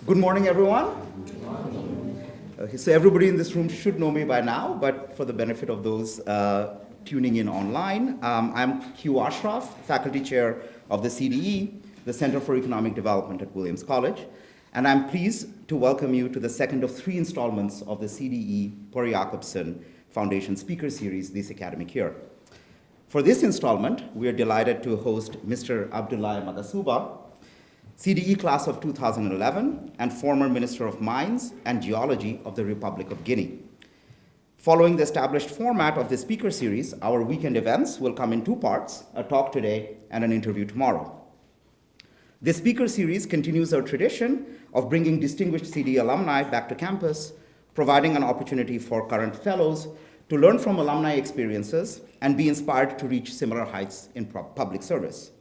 Good morning, everyone. Okay, so everybody in this room should know me by now, but for the benefit of those tuning in online, I'm Hugh Ashraf, Faculty Chair of the CDE, the Center for Economic Development at Williams College, and I'm pleased to welcome you to the second of three installments of the CDE Jacobsson Foundation Speaker Series this academic year. For this installment, we are delighted to host Mr. Abdoulaye Magassouba, CDE class of 2011 and former Minister of Mines and Geology of the Republic of Guinea. Following the established format of the speaker series, our weekend events will come in two parts, a talk today and an interview tomorrow. This speaker series continues our tradition of bringing distinguished CDE alumni back to campus, providing an opportunity for current fellows to learn from alumni experiences and be inspired to reach similar heights in public service.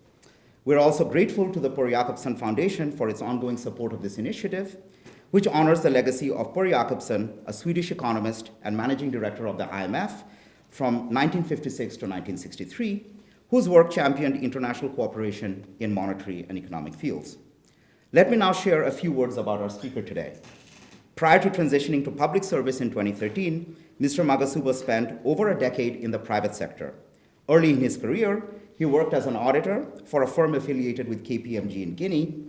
We're also grateful to the Jacobsson Foundation for its ongoing support of this initiative, which honors the legacy of Jacobsson, a Swedish economist and managing director of the IMF from 1956 to 1963, whose work championed international cooperation in monetary and economic fields. Let me now share a few words about our speaker today. Prior to transitioning to public service in 2013, Mr. Magassouba spent over a decade in the private sector. Early in his career, he worked as an auditor for a firm affiliated with KPMG in Guinea,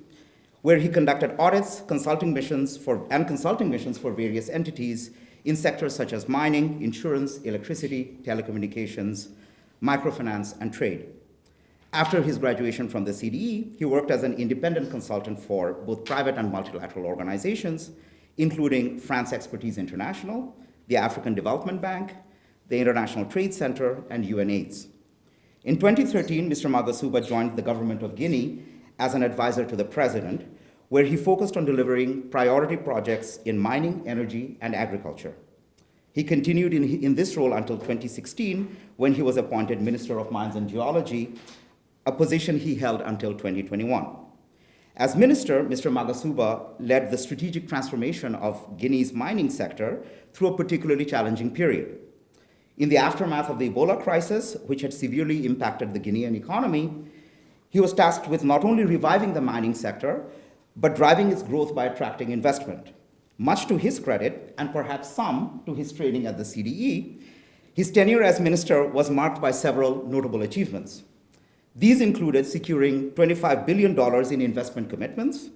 where he conducted audits, consulting missions for various entities in sectors such as mining, insurance, electricity, telecommunications, microfinance, and trade. After his graduation from the CDE, he worked as an independent consultant for both private and multilateral organizations, including France Expertise International, the African Development Bank, the International Trade Center, and UNAIDS. In 2013, Mr. Magassouba joined the government of Guinea as an advisor to the president, where he focused on delivering priority projects in mining, energy, and agriculture. He continued in this role until 2016, when he was appointed Minister of Mines and Geology, a position he held until 2021. As minister, Mr. Magassouba led the strategic transformation of Guinea's mining sector through a particularly challenging period. In the aftermath of the Ebola crisis, which had severely impacted the Guinean economy, he was tasked with not only reviving the mining sector, but driving its growth by attracting investment. Much to his credit, and perhaps some to his training at the CDE, his tenure as minister was marked by several notable achievements. These included securing $25 billion in investment commitments,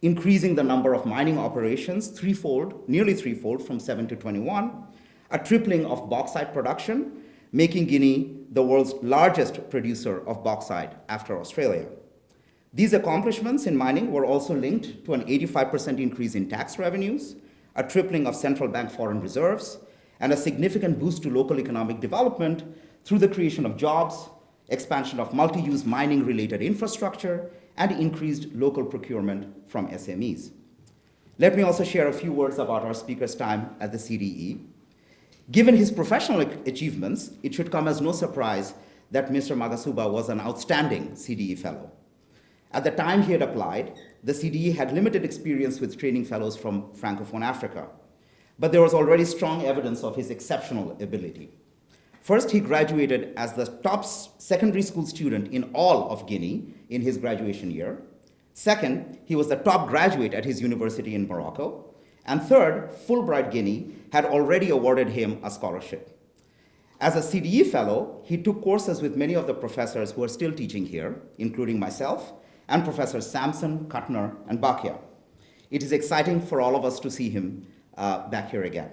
increasing the number of mining operations nearly threefold from 7 to 21, a tripling of bauxite production, making Guinea the world's largest producer of bauxite after Australia. These accomplishments in mining were also linked to an 85% increase in tax revenues, a tripling of central bank foreign reserves, and a significant boost to local economic development through the creation of jobs, expansion of multi-use mining-related infrastructure, and increased local procurement from SMEs. Let me also share a few words about our speaker's time at the CDE. Given his professional achievements, it should come as no surprise that Mr. Magassouba was an outstanding CDE fellow. At the time he had applied, the CDE had limited experience with training fellows from Francophone Africa, but there was already strong evidence of his exceptional ability. First, he graduated as the top secondary school student in all of Guinea in his graduation year. Second, he was the top graduate at his university in Morocco. And third, Fulbright Guinea had already awarded him a scholarship. As a CDE fellow, he took courses with many of the professors who are still teaching here, including myself and Professors Sampson, Kuttner, and Bakia. It is exciting for all of us to see him back here again.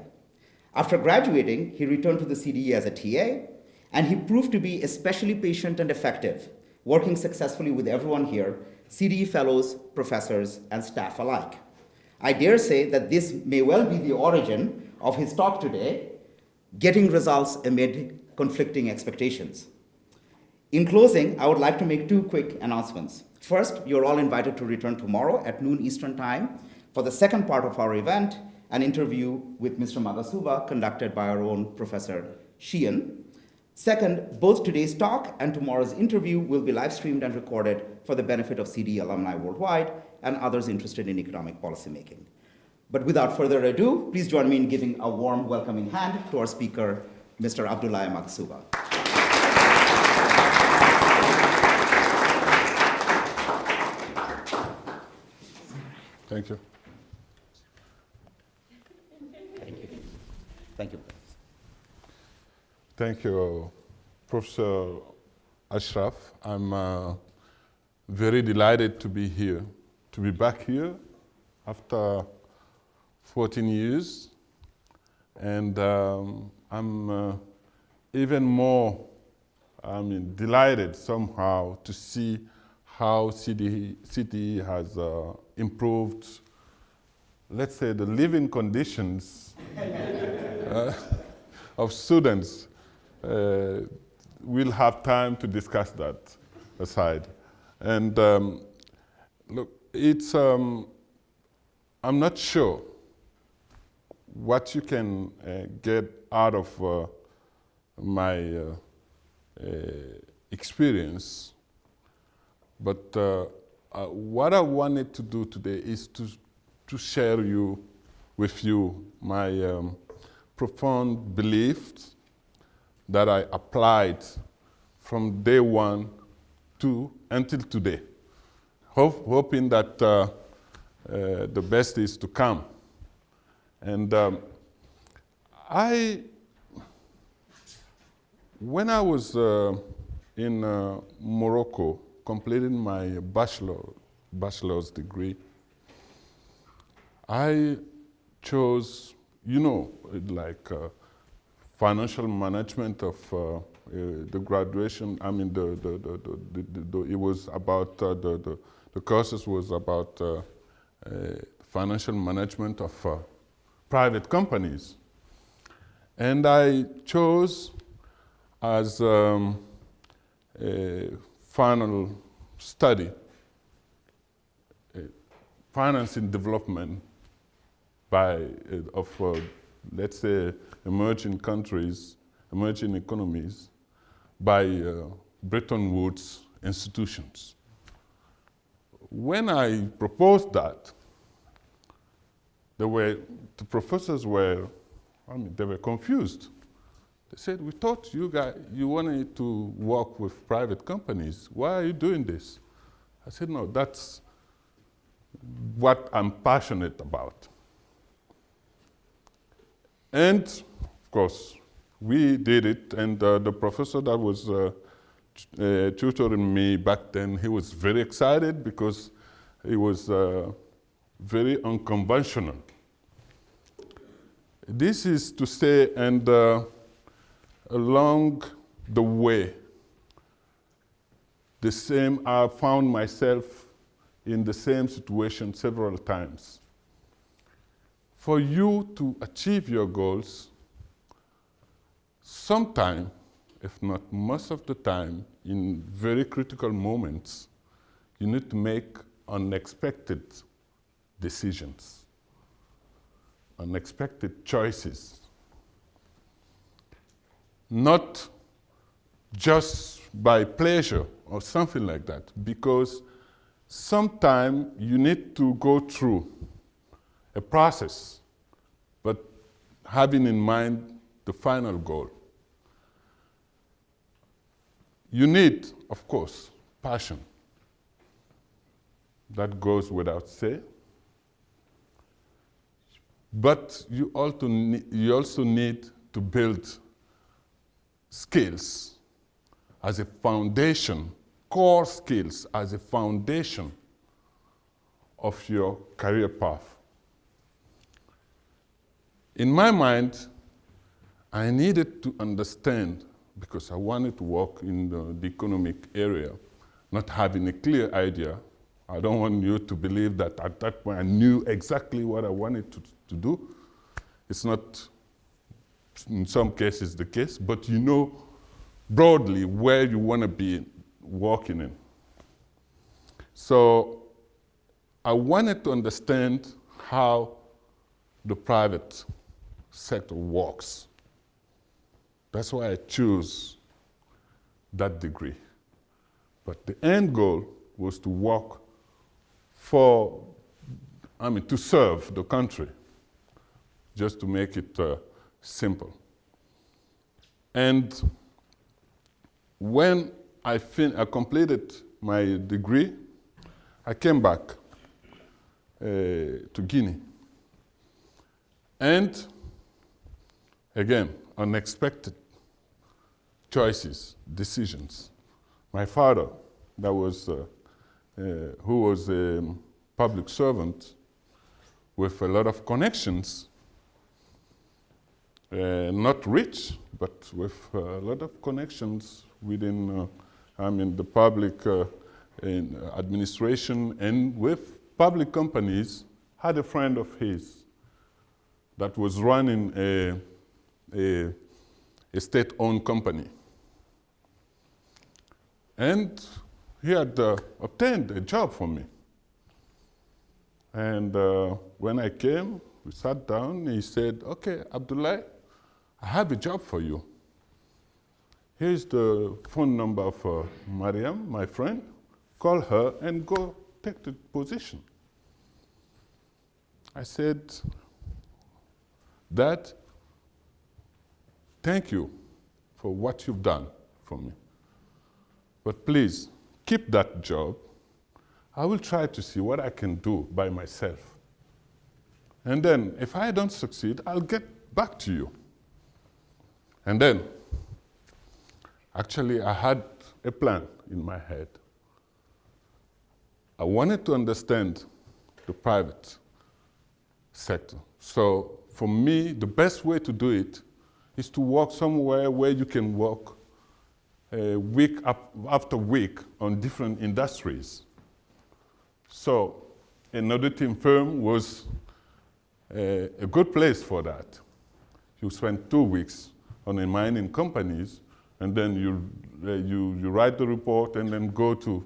After graduating, he returned to the CDE as a TA, and he proved to be especially patient and effective, working successfully with everyone here, CDE fellows, professors, and staff alike. I dare say that this may well be the origin of his talk today, getting results amid conflicting expectations. In closing, I would like to make two quick announcements. First, you're all invited to return tomorrow at noon Eastern Time for the second part of our event, an interview with Mr. Magassouba conducted by our own Professor Sheahan. Second, both today's talk and tomorrow's interview will be live streamed and recorded for the benefit of CDE alumni worldwide and others interested in economic policymaking. But without further ado, please join me in giving a warm welcoming hand to our speaker, Mr. Abdoulaye Magassouba. Thank you. Thank you. Thank you, Professor Ashraf. I'm very delighted to be here, to be back here after 14 years. And I'm even more delighted somehow to see how CDE has improved, let's say, the living conditions of students. We'll have time to discuss that aside. And look, it's, I'm not sure what you can get out of my experience, but what I wanted to do today is to share with you my profound beliefs that I applied from day one until today, hoping that the best is to come. And when I was in Morocco, completing my bachelor's degree, I chose, like financial management of the graduation. It was about, the courses was about financial management of private companies. And I chose as a final study, finance and development of, let's say, emerging countries, emerging economies, by Bretton Woods institutions. When I proposed that, the professors were, they were confused. They said, "We thought you wanted to work with private companies. Why are you doing this?" I said, "No, that's what I'm passionate about." And of course, we did it, and the professor that was tutoring me back then, he was very excited because it was very unconventional. This is to say, and along the way, I found myself in the same situation several times. For you to achieve your goals, sometime, if not most of the time, in very critical moments, you need to make unexpected decisions, unexpected choices. Not just by pleasure or something like that, because sometimes you need to go through a process, but having in mind the final goal. You need, of course, passion. That goes without say. But you also need to build skills as a foundation, core skills as a foundation of your career path. In my mind, I needed to understand, because I wanted to work in the economic area, not having a clear idea. I don't want you to believe that at that point I knew exactly what I wanted to do. It's not, in some cases, the case, but you know broadly where you want to be working in. So I wanted to understand how the private sector works. That's why I chose that degree. But the end goal was to work to serve the country, just to make it simple. And when I completed my degree, I came back to Guinea. And Again, unexpected choices, decisions. My father, who was a public servant with a lot of connections, not rich, but with a lot of connections within the public administration and with public companies, had a friend of his that was running a state-owned company. And he had obtained a job for me. And when I came, we sat down, he said, okay, Abdoulaye, I have a job for you. Here's the phone number of Mariam, my friend. Call her and go take the position. I said, Dad, thank you for what you've done for me. But please, keep that job. I will try to see what I can do by myself. And then, if I don't succeed, I'll get back to you. And then, actually, I had a plan in my head. I wanted to understand the private sector. So, for me, the best way to do it is to work somewhere where you can work week after week on different industries. So an auditing firm was a good place for that. You spend 2 weeks on a mining companies, and then you write the report and then go to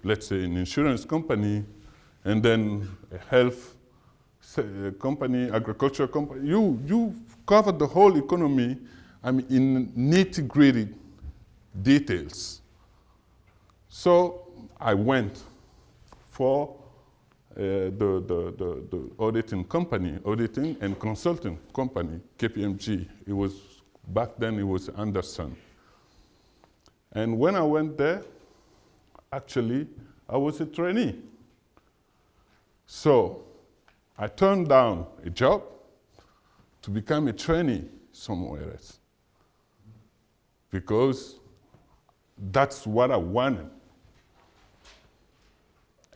let's say, an insurance company, and then a health company, agriculture company. You cover the whole economy, in nitty-gritty details. So I went for the auditing and consulting company, KPMG. Back then it was Anderson. And when I went there, actually, I was a trainee. So I turned down a job to become a trainee somewhere else, because that's what I wanted.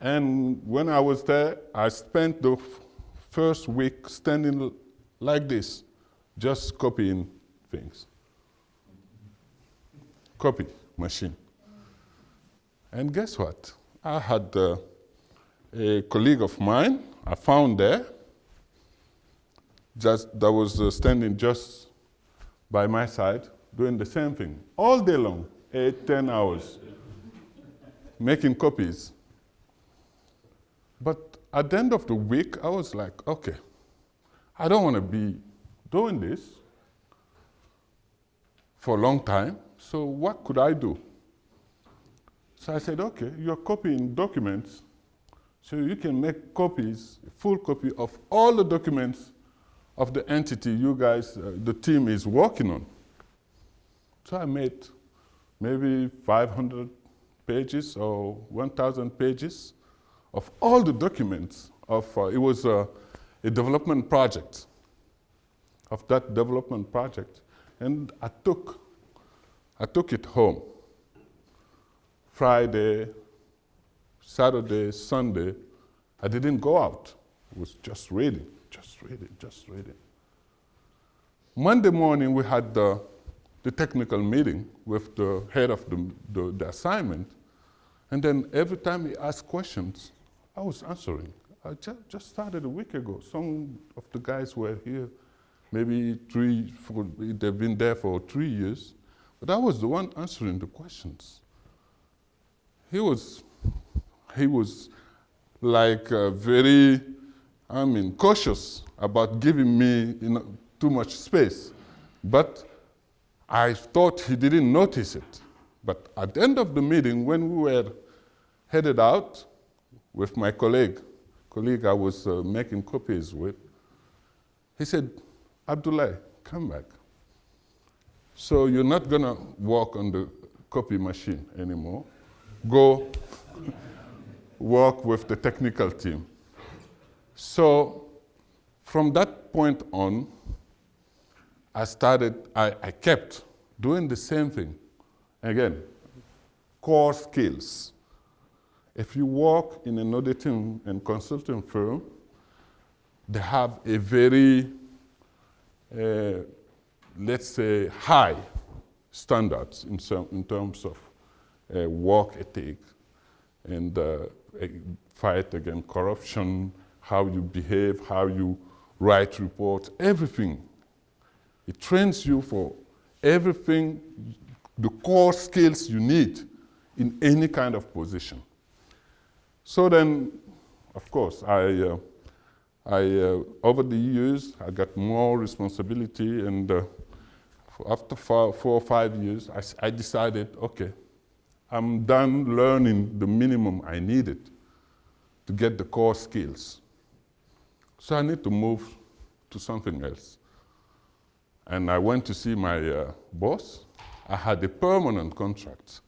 And when I was there, I spent the first week standing like this, just copying things. Copy machine. And guess what? I had a colleague of mine I found there, that was standing just by my side, doing the same thing all day long, 8-10 hours, making copies. But at the end of the week, I was like, okay, I don't want to be doing this for a long time, so what could I do? So I said, okay, you're copying documents, so you can make copies, a full copy of all the documents of the entity you guys, the team is working on. So I made maybe 500 pages or 1,000 pages of all the documents of, it was a development project, of that development project. And I took it home. Friday, Saturday, Sunday, I didn't go out. It was just reading. Monday morning, we had the technical meeting with the head of the assignment. And then every time he asked questions, I was answering. I just started a week ago. Some of the guys were here, maybe they've been there for 3 years. But I was the one answering the questions. He was like very, cautious about giving me too much space. But I thought he didn't notice it. But at the end of the meeting, when we were headed out with my colleague I was making copies with, he said, Abdoulaye, come back. So you're not going to work on the copy machine anymore. Go work with the technical team. So from that point on, I kept doing the same thing. Again, core skills. If you work in an auditing and consulting firm, they have a very, let's say, high standards in terms of work ethic and fight against corruption, how you behave, how you write reports, everything. It trains you for everything, the core skills you need in any kind of position. So then, of course, over the years, I got more responsibility, and after 4 or 5 years, I decided, okay, I'm done learning the minimum I needed to get the core skills. So I need to move to something else. And I went to see my boss. I had a permanent contract.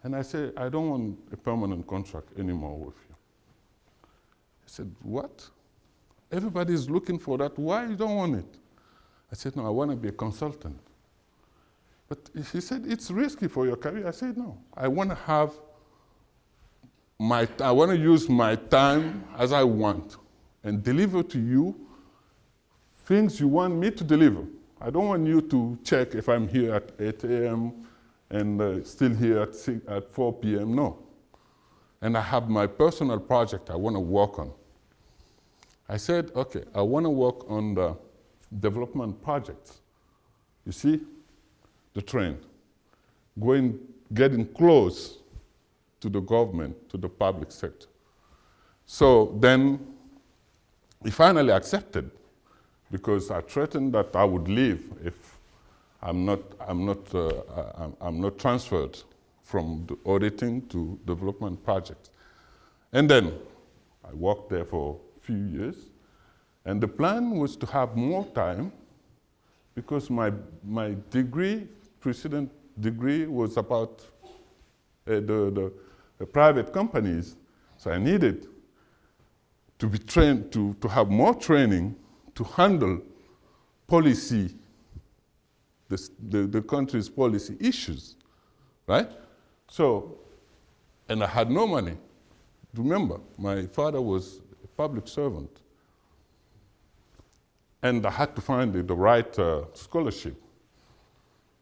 And I said, I don't want a permanent contract anymore with you. He said, what? Everybody's looking for that. Why you don't want it? I said, no, I want to be a consultant. But he said, it's risky for your career. I said, no, I want to use my time as I want and deliver to you things you want me to deliver. I don't want you to check if I'm here at 8 a.m. and still here at 4 p.m., no. And I have my personal project I want to work on. I said, okay, I want to work on the development projects. You see, the trend, getting close to the government, to the public sector. So then he finally accepted, because I threatened that I would leave if I'm not transferred from the auditing to development projects. And then I worked there for a few years, and the plan was to have more time, because my degree, precedent degree, was about the private companies. So I needed to be trained, to have more training to handle policy, the country's policy issues, right? So, and I had no money. Remember, my father was a public servant. And I had to find the right scholarship.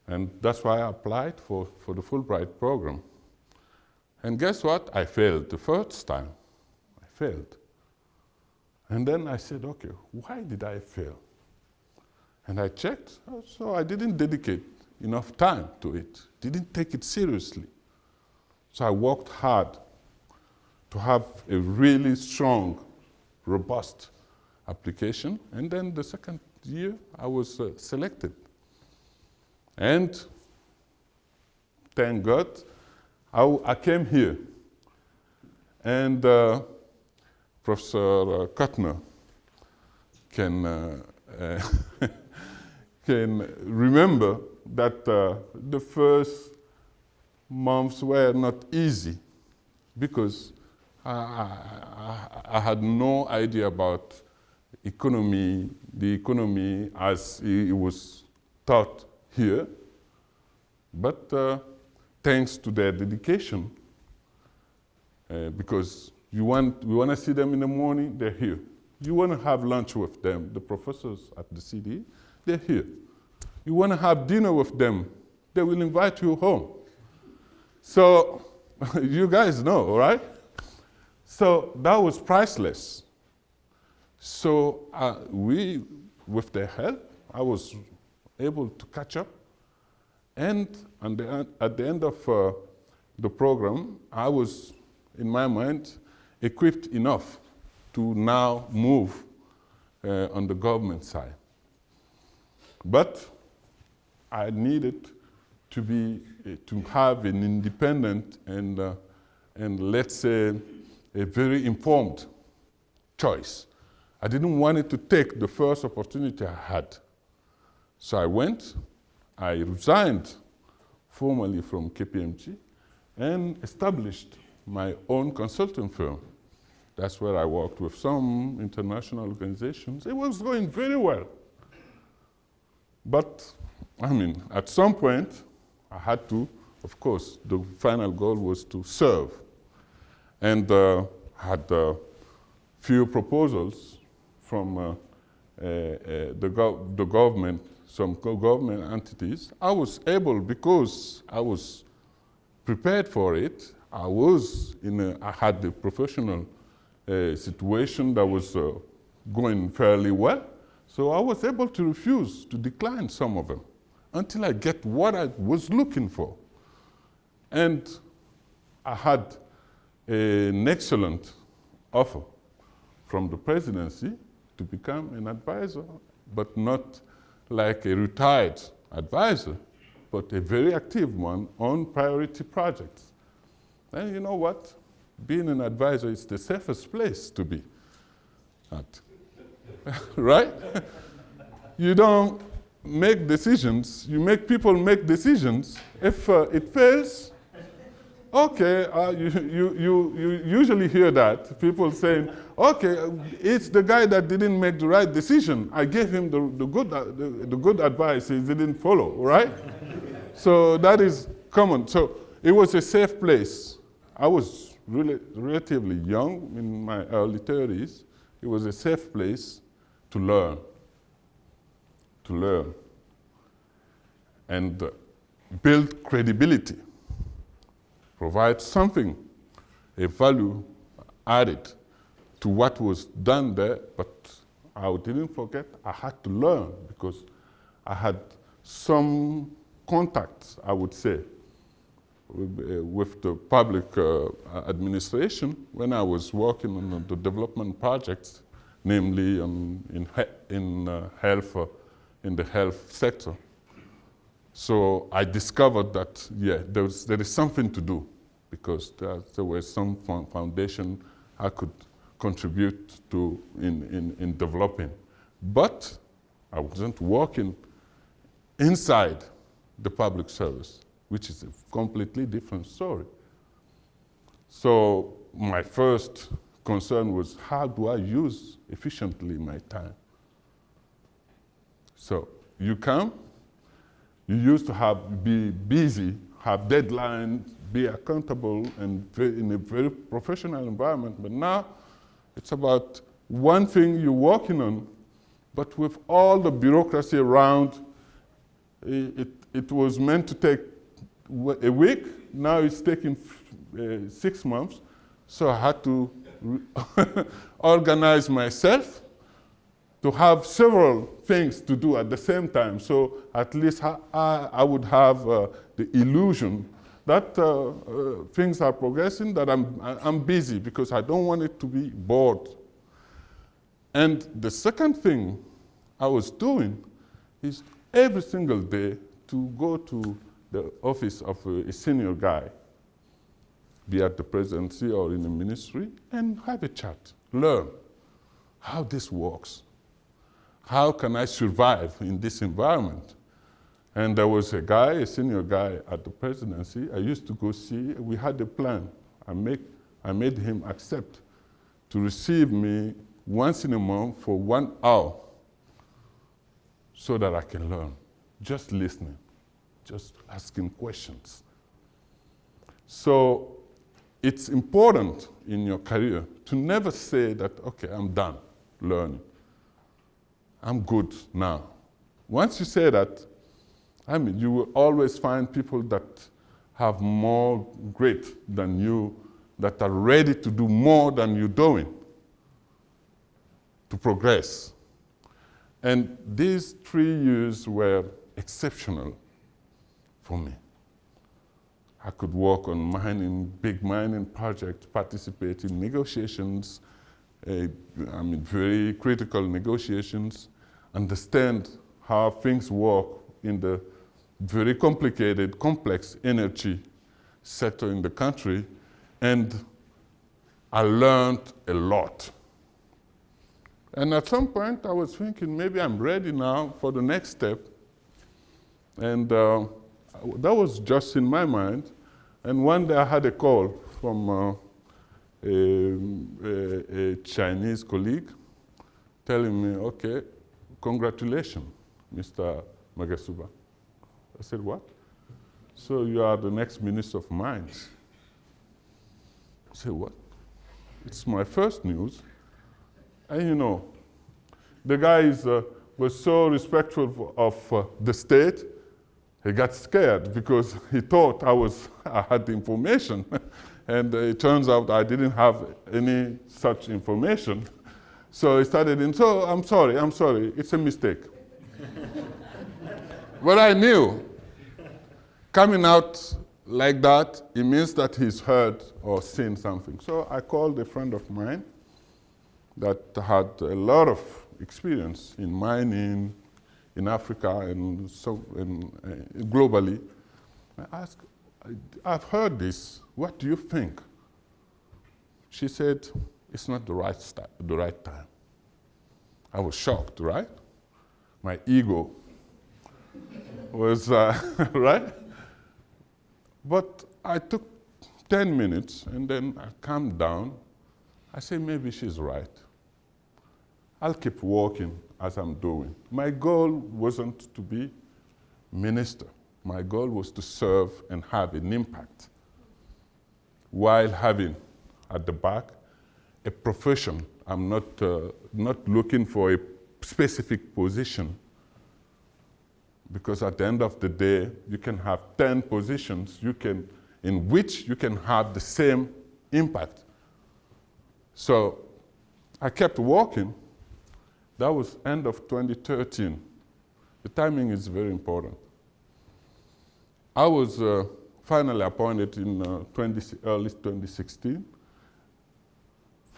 And that's why I applied for the Fulbright program. And guess what? I failed the first time. I failed. And then I said, okay, why did I fail? And I checked, so I didn't dedicate enough time to it, didn't take it seriously. So I worked hard to have a really strong, robust application, and then the second year I was selected. And thank God, I came here, and Professor Kuttner can remember that the first months were not easy, because I had no idea about the economy as it was taught here. But thanks to their dedication, because we want to see them in the morning, they're here. You want to have lunch with them, the professors at the CDE, they're here. You want to have dinner with them, they will invite you home. So you guys know, right? So that was priceless. So with their help, I was able to catch up. And at the end of the program, I was, in my mind, equipped enough to now move on the government side. But I needed to have an independent and let's say a very informed choice. I didn't want it to take the first opportunity I had. So I resigned formally from KPMG and established my own consulting firm. That's where I worked with some international organizations. It was going very well. But, I mean, at some point, I had to, of course, the final goal was to serve. And had few proposals from the government, some government entities. I was able, because I was prepared for it, I had the professional situation that was going fairly well. So I was able to refuse, to decline some of them, until I get what I was looking for. And I had an excellent offer from the presidency to become an advisor, but not like a retired advisor, but a very active one on priority projects. And you know what? Being an advisor is the safest place to be at, right? You don't make decisions, you make people make decisions. If it fails, okay, you usually hear that, people saying, okay, it's the guy that didn't make the right decision. I gave him the good advice, he didn't follow, right? So that is common. So it was a safe place. I was really relatively young, in my early 30s. It was a safe place to learn, and build credibility. Provide something, a value added to what was done there, but I didn't forget I had to learn, because I had some contacts, I would say, with the public administration when I was working on the development projects, namely in the health sector. So I discovered that, yeah, there is something to do, because there was some foundation I could contribute to in developing. But I wasn't working inside the public service, which is a completely different story. So my first concern was, how do I use efficiently my time? So you come, you used to be busy, have deadlines, be accountable, and in a very professional environment. But now it's about one thing you're working on, but with all the bureaucracy around, it was meant to take a week. Now it's taking 6 months. So I had to organize myself to have several things to do at the same time. So at least I would have the illusion that things are progressing, that I'm busy, because I don't want it to be bored. And the second thing I was doing is every single day to go to the office of a senior guy, be at the presidency or in the ministry, and have a chat, learn how this works. How can I survive in this environment? And there was a guy, a senior guy at the presidency, I used to go see. We had a plan. I made him accept to receive me once in a month for 1 hour so that I can learn, just listening, just asking questions. So it's important in your career to never say that, okay, I'm done learning. I'm good now. Once you say that, I mean, you will always find people that have more grit than you, that are ready to do more than you're doing to progress. And these 3 years were exceptional for me. I could work on big mining projects, participate in negotiations, very critical negotiations, understand how things work in the very complicated, complex energy sector in the country, and I learned a lot. And at some point I was thinking, maybe I'm ready now for the next step. And that was just in my mind. And one day I had a call from a Chinese colleague telling me, okay, congratulations, Mr. Magassouba. I said, what? So you are the next Minister of Mines. I said, what? It's my first news. And you know, the guy was so respectful of the state, he got scared because he thought I had the information. And it turns out I didn't have any such information. So he started in, so I'm sorry, it's a mistake. But I knew, coming out like that, it means that he's heard or seen something. So I called a friend of mine that had a lot of experience in mining in Africa and globally. I asked, I've heard this, what do you think? She said, it's not the right time. I was shocked, right? My ego was, right? But I took 10 minutes and then I calmed down. I said, maybe she's right. I'll keep working as I'm doing. My goal wasn't to be minister. My goal was to serve and have an impact while having at the back a profession. I'm not looking for a specific position, because at the end of the day, you can have 10 positions in which you can have the same impact. So I kept working. That was end of 2013. The timing is very important. I was finally appointed in early 2016,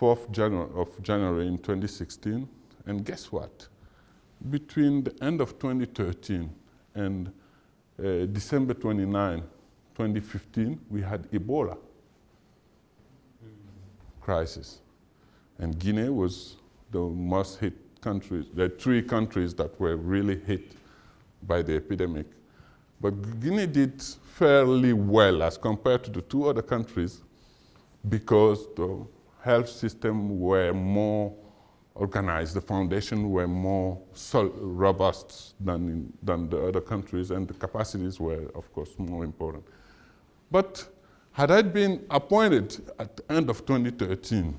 4th of January in 2016. And guess what? Between the end of 2013 and December 29, 2015, we had Ebola crisis. And Guinea was the most hit countries. There are 3 countries that were really hit by the epidemic. But Guinea did fairly well as compared to the 2 other countries because the health system were more organized, the foundation were more robust than the other countries, and the capacities were, of course, more important. But had I been appointed at the end of 2013,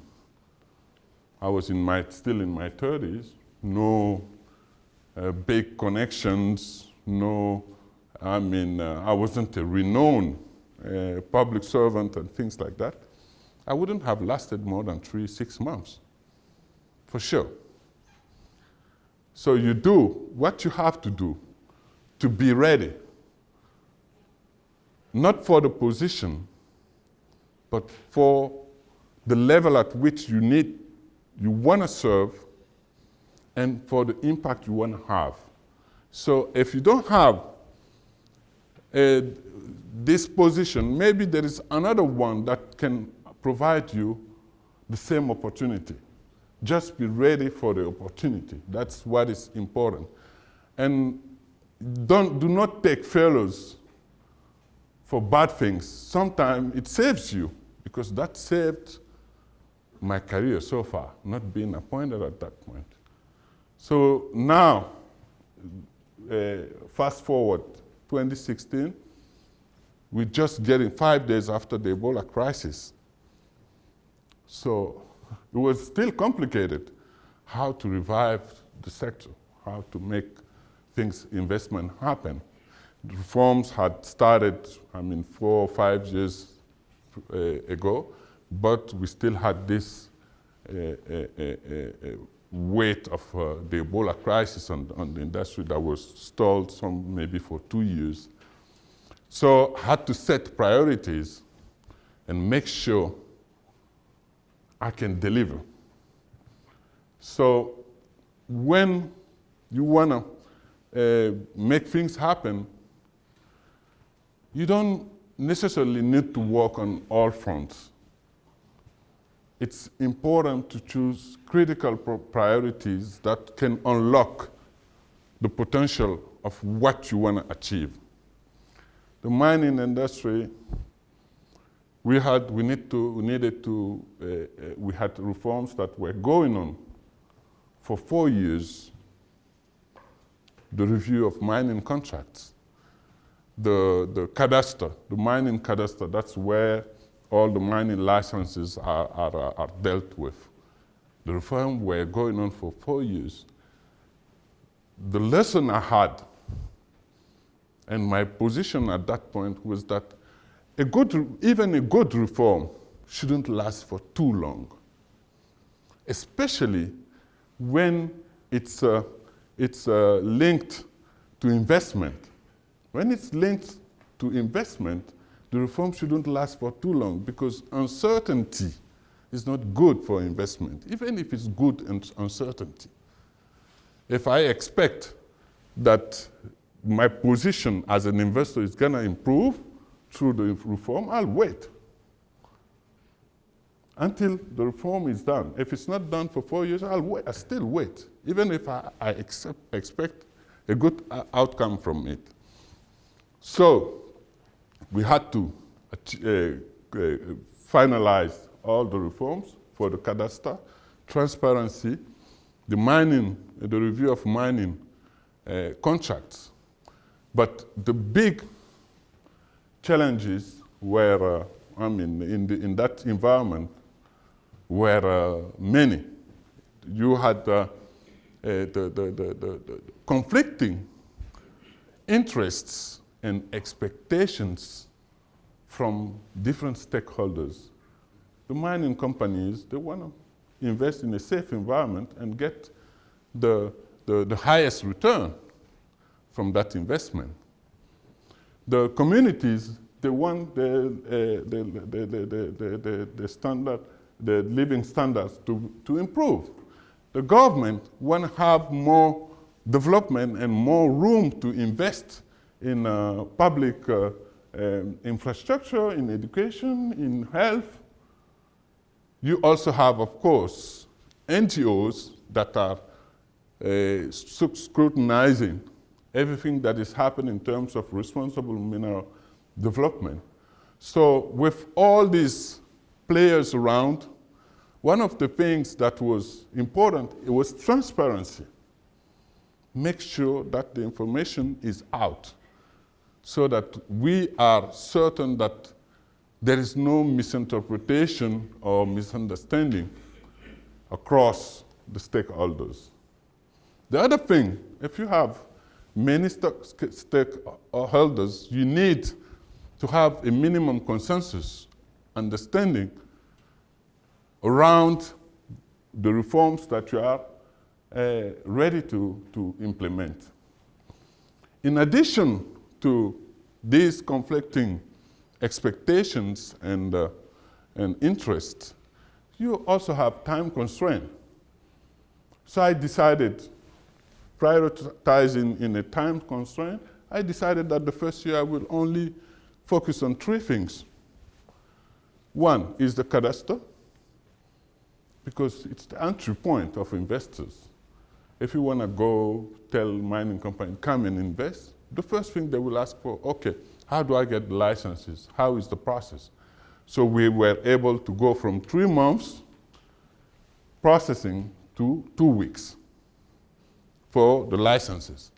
I was still in my 30s, no big connections, I wasn't a renowned public servant and things like that. I wouldn't have lasted more than 6 months, for sure. So you do what you have to do to be ready, not for the position, but for the level at which you want to serve and for the impact you want to have. So if you don't have this position, maybe there is another one that can provide you the same opportunity. Just be ready for the opportunity. That's what is important. And do not take failures for bad things. Sometimes it saves you, because that saved my career so far, not being appointed at that point. So now, fast forward 2016, we're just getting 5 days after the Ebola crisis. So it was still complicated how to revive the sector, how to make investment happen. The reforms had started, 4 or 5 years ago, but we still had this weight of the Ebola crisis on the industry that was stalled maybe for 2 years. So I had to set priorities and make sure I can deliver. So when you want to make things happen, you don't necessarily need to work on all fronts. It's important to choose critical priorities that can unlock the potential of what you want to achieve. The mining industry, we had reforms that were going on for 4 years. the review of mining contracts, the cadastre, the mining cadastre, that's where all the mining licenses are dealt with. The reform were going on for 4 years. The lesson I had, and my position at that point was that even a good reform shouldn't last for too long, especially when it's linked to investment. When it's linked to investment, the reform shouldn't last for too long because uncertainty is not good for investment, even if it's good and uncertainty. If I expect that my position as an investor is going to improve through the reform, I'll wait until the reform is done. If it's not done for 4 years, I'll still wait, even if I expect a good outcome from it. So we had to finalize all the reforms for the cadastre, transparency, the review of mining contracts. But the big challenges were, in that environment, were many. You had the conflicting interests and expectations from different stakeholders. The mining companies, they want to invest in a safe environment and get the highest return from that investment. The communities, they want the living standards to improve. The government want to have more development and more room to invest in public infrastructure, in education, in health. You also have, of course, NGOs that are scrutinizing everything that is happening in terms of responsible mineral development. So with all these players around, one of the things that was important, it was transparency. Make sure that the information is out so that we are certain that there is no misinterpretation or misunderstanding across the stakeholders. The other thing, if you have many stakeholders, you need to have a minimum consensus understanding around the reforms that you are ready to implement. In addition to these conflicting expectations and interests, you also have time constraint. So I decided, prioritizing in a time constraint, I decided that the first year I will only focus on 3 things. One is the cadastre, because it's the entry point of investors. If you want to go tell mining company, come and invest, the first thing they will ask for, okay, how do I get the licenses? How is the process? So we were able to go from 3 months processing to 2 weeks for the licenses.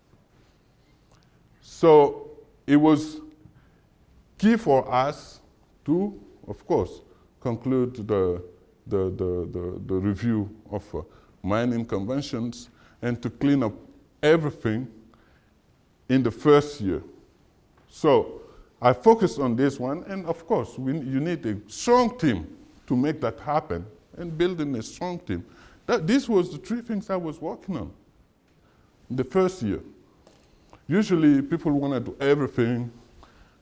So it was key for us to, of course, conclude the review of mining conventions and to clean up everything in the first year. So I focused on this one, and of course, you need a strong team to make that happen, and building a strong team. These was the 3 things I was working on in the first year. Usually people want to do everything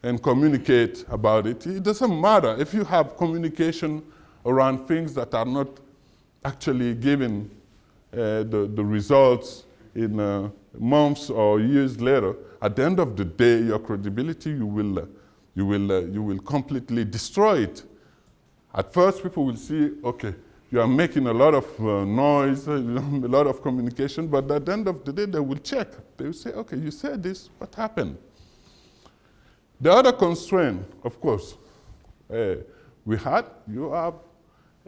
and communicate about it. It doesn't matter if you have communication around things that are not actually giving the results in months or years later. At the end of the day, your credibility, you will completely destroy it. At first, people will see, okay, you are making a lot of noise, a lot of communication, but at the end of the day, they will check. They will say, okay, you said this, what happened? The other constraint, of course, you have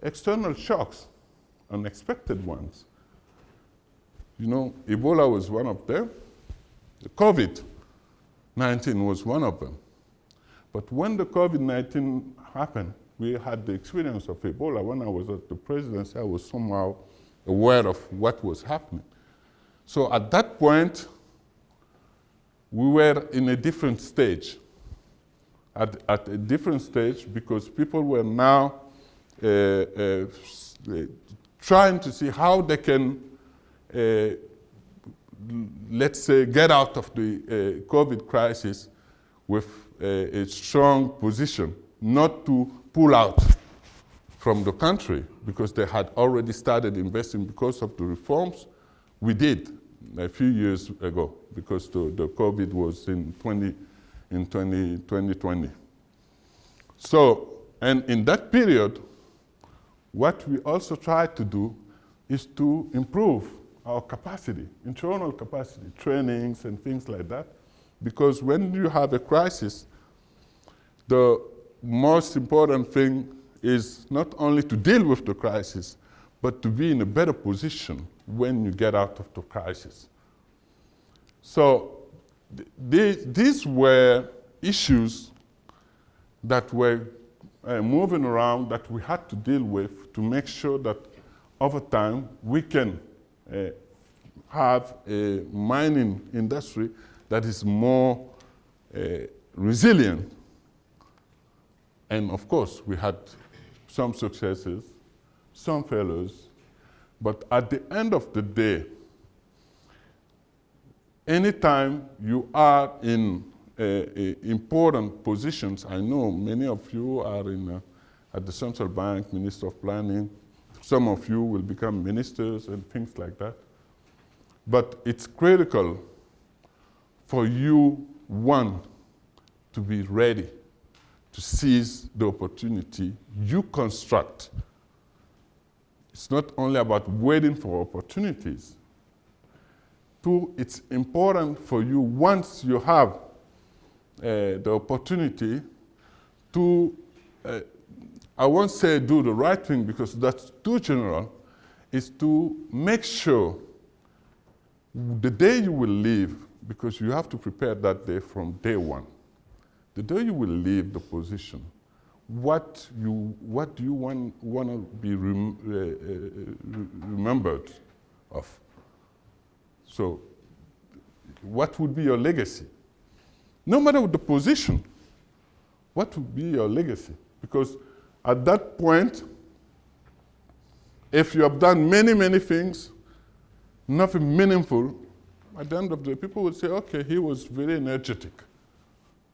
external shocks, unexpected ones. You know, Ebola was one of them. COVID-19 was one of them. But when the COVID-19 happened, we had the experience of Ebola. When I was at the presidency, I was somehow aware of what was happening. So at that point, we were in a different stage. At a different stage because people were now trying to see how they can, let's say, get out of the COVID crisis with a strong position, not to pull out from the country because they had already started investing because of the reforms we did a few years ago because the COVID was in 2020. So, and in that period, what we also tried to do is to improve our capacity, internal capacity, trainings and things like that. Because when you have a crisis, the most important thing is not only to deal with the crisis, but to be in a better position when you get out of the crisis. So these were issues that were moving around that we had to deal with to make sure that over time we can have a mining industry that is more resilient. And of course, we had some successes, some failures, but at the end of the day, anytime you are in important positions, I know many of you are at the central bank, Minister of Planning, some of you will become ministers and things like that. But it's critical for you, one, to be ready to seize the opportunity you construct. It's not only about waiting for opportunities. Two, it's important for you, once you have the opportunity to, I won't say do the right thing because that's too general, is to make sure the day you will leave, because you have to prepare that day from day one. The day you will leave the position, what do you want to be remembered of? So what would be your legacy? No matter the position, what would be your legacy? Because at that point, if you have done many, many things, nothing meaningful, at the end of the day, people would say, okay, he was very energetic.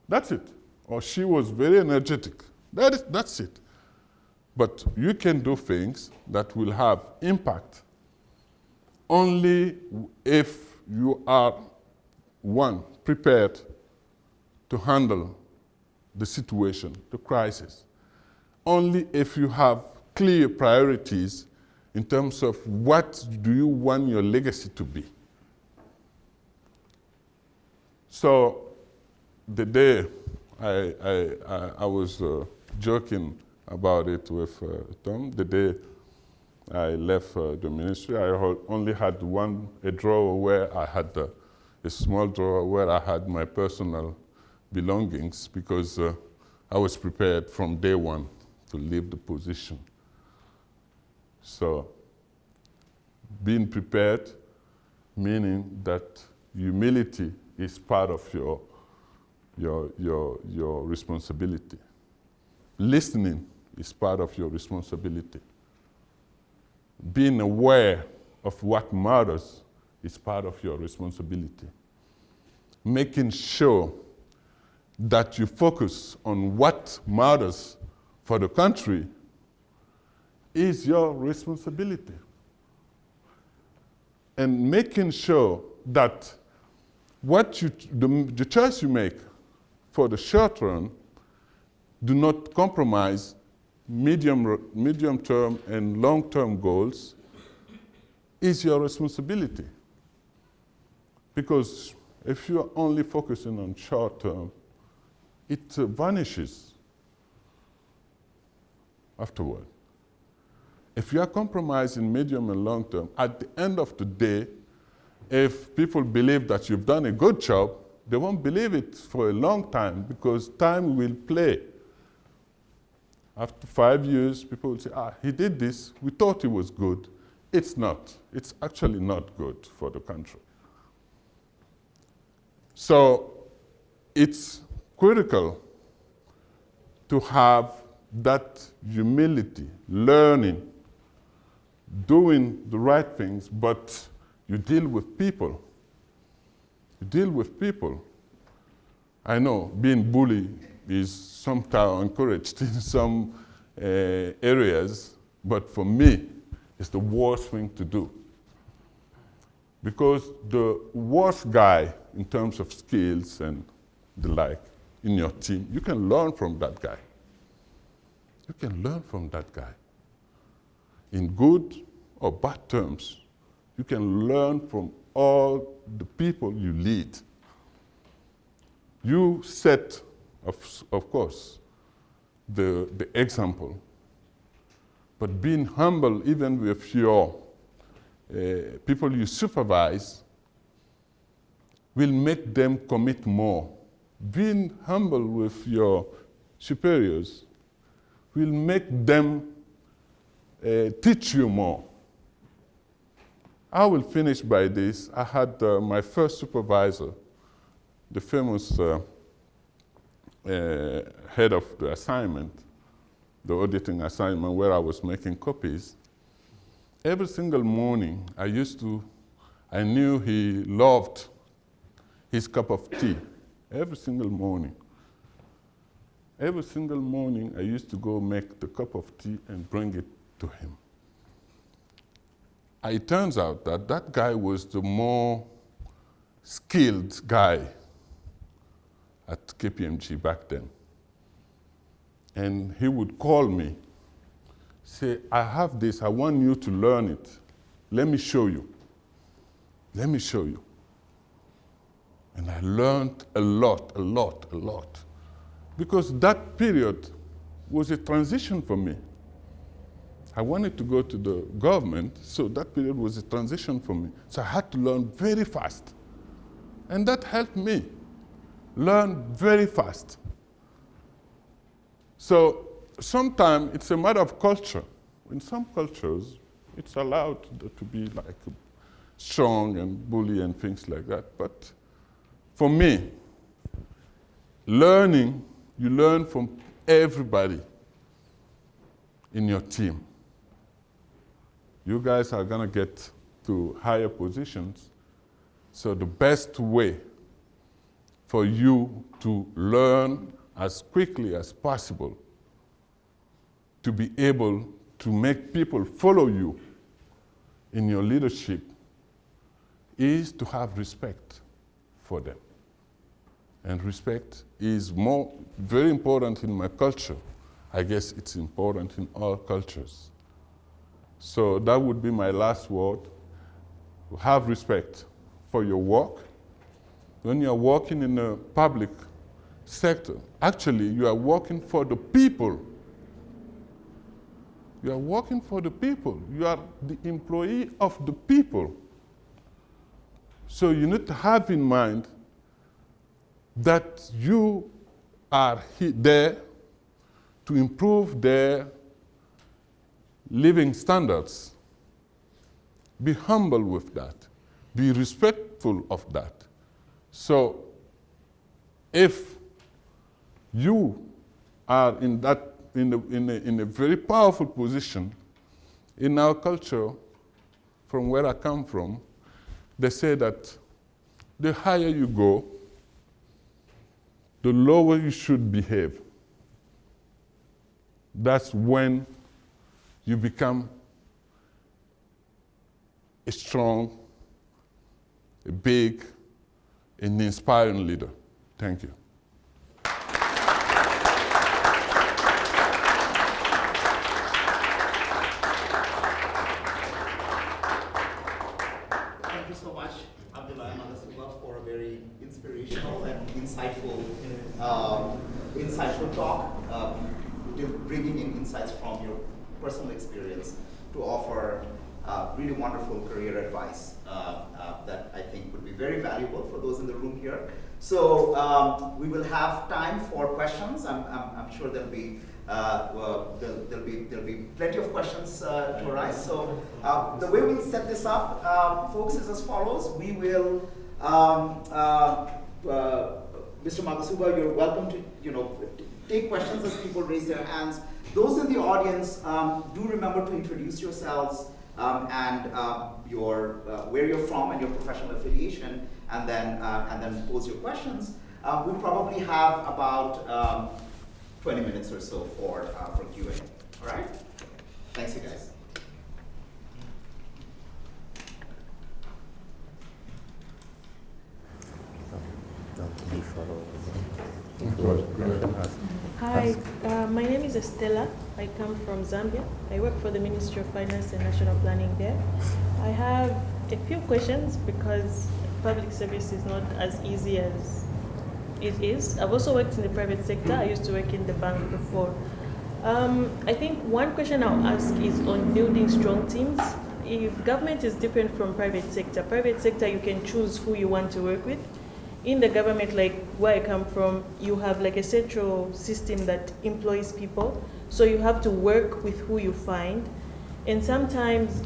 That's it. Or she was very energetic. That's it. But you can do things that will have impact only if you are, one, prepared to handle the situation, the crisis. Only if you have clear priorities in terms of what do you want your legacy to be. So the day I was joking about it with Tom, the day I left the ministry, I only had a drawer where I had a small drawer where I had my personal belongings because I was prepared from day one to leave the position. So being prepared, meaning that humility is part of your responsibility. Listening is part of your responsibility. Being aware of what matters is part of your responsibility. Making sure that you focus on what matters for the country is your responsibility. And making sure that the choice you make for the short run do not compromise medium-term and long-term goals is your responsibility. Because if you're only focusing on short-term, it vanishes afterward. If you are compromising medium and long-term, at the end of the day, if people believe that you've done a good job, they won't believe it for a long time because time will play. After 5 years, people will say, he did this, we thought it was good. It's not. It's actually not good for the country. So it's critical to have that humility, learning, doing the right things, but you deal with people. You deal with people. I know being bullied is sometimes encouraged in some areas, but for me, it's the worst thing to do. Because the worst guy in terms of skills and the like in your team, you can learn from that guy. You can learn from that guy. In good or bad terms, you can learn from all the people you lead. You set, of course, the example, but being humble even with your people you supervise will make them commit more. Being humble with your superiors will make them teach you more. I will finish by this. I had my first supervisor, the famous head of the assignment, the auditing assignment where I was making copies. Every single morning, I knew he loved his cup of tea. Every single morning. Every single morning, I used to go make the cup of tea and bring it to him. It turns out that that guy was the more skilled guy at KPMG back then. And he would call me, say, I have this, I want you to learn it. Let me show you. Let me show you. And I learned a lot. Because that period was a transition for me. I wanted to go to the government, so that period was a transition for me. So I had to learn very fast. And that helped me learn very fast. So sometimes it's a matter of culture. In some cultures, it's allowed to be like strong and bully and things like that. But for me, learning, you learn from everybody in your team. You guys are gonna get to higher positions. So the best way for you to learn as quickly as possible, to be able to make people follow you in your leadership, is to have respect for them. And respect is very important in my culture. I guess it's important in all cultures. So that would be my last word. Have respect for your work. When you're working in a public sector, actually you are working for the people. You are working for the people. You are the employee of the people. So you need to have in mind that you are there to improve their living standards. Be humble with that. Be respectful of that. So if you are in a very powerful position in our culture, from where I come from, they say that the higher you go, the lower you should behave. That's when you become a strong, a big, and inspiring leader. Thank you. Thank you so much, Abdoulaye Magassouba, for a very inspirational and insightful talk, bringing in insights from your personal experience to offer really wonderful career advice that I very valuable for those in the room here. So we will have time for questions. I'm sure there'll be plenty of questions to arise. So the way we'll set this up, folks, is as follows. We will, Mr. Magassouba, you're welcome to take questions as people raise their hands. Those in the audience, do remember to introduce yourselves and where you're from and your professional affiliation, and then pose your questions. We probably have about 20 minutes or so for Q&A. All right? Thanks, you guys. Hi, my name is Estella. I come from Zambia. I work for the Ministry of Finance and National Planning there. I have a few questions because public service is not as easy as it is. I've also worked in the private sector. I used to work in the bank before. I think one question I'll ask is on building strong teams. If government is different from private sector, you can choose who you want to work with. In the government, like where I come from, you have like a central system that employs people. So you have to work with who you find. And sometimes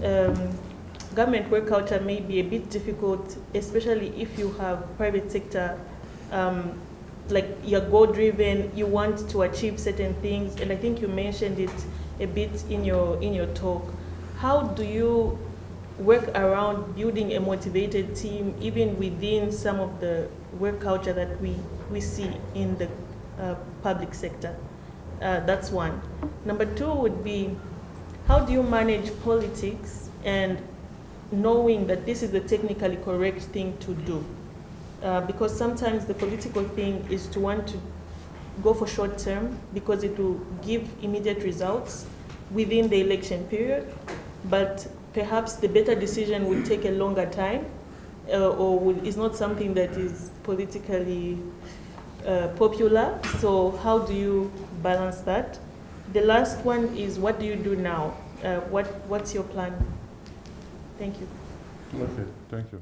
government work culture may be a bit difficult, especially if you have private sector, like you're goal-driven, you want to achieve certain things. And I think you mentioned it a bit in your talk. How do you work around building a motivated team, even within some of the work culture that we see in the public sector? That's one. Number two would be, how do you manage politics and knowing that this is the technically correct thing to do? Because sometimes the political thing is to want to go for short term because it will give immediate results within the election period, but perhaps the better decision will take a longer time or is not something that is politically popular. So how do you balance that? The last one is, what do you do now? What's your plan? Thank you. Okay, thank you.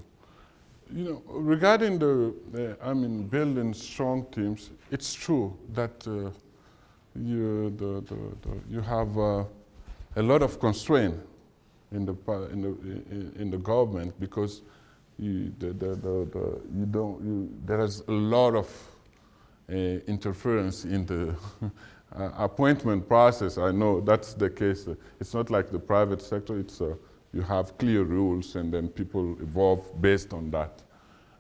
Regarding building strong teams, it's true that you have a lot of constraint in the government because there is a lot of interference in the appointment process. I know that's the case. It's not like the private sector. It's you have clear rules and then people evolve based on that.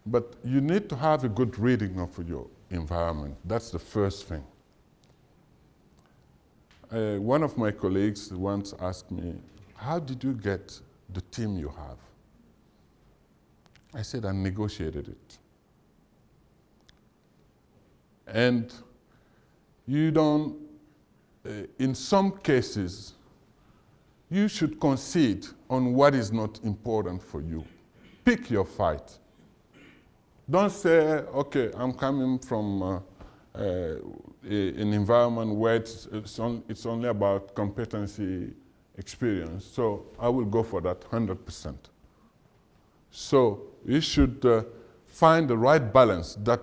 But you need to have a good reading of your environment. That's the first thing. One of my colleagues once asked me, how did you get the team you have? I said, I negotiated it. And you don't, in some cases, you should concede on what is not important for you. Pick your fight. Don't say, okay, I'm coming from an environment where it's only about competency experience, so I will go for that 100%. So you should find the right balance that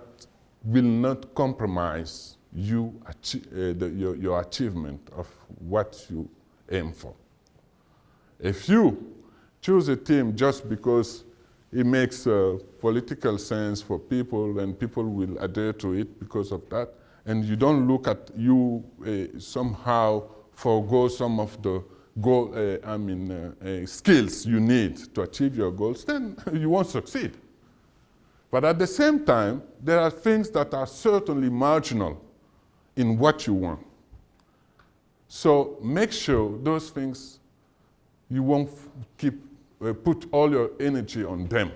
will not compromise your achievement of what you aim for. If you choose a team just because it makes political sense for people and people will adhere to it because of that, and you don't look at you somehow forego some of the skills you need to achieve your goals, then you won't succeed. But at the same time, there are things that are certainly marginal in what you want. So make sure those things, you won't put all your energy on them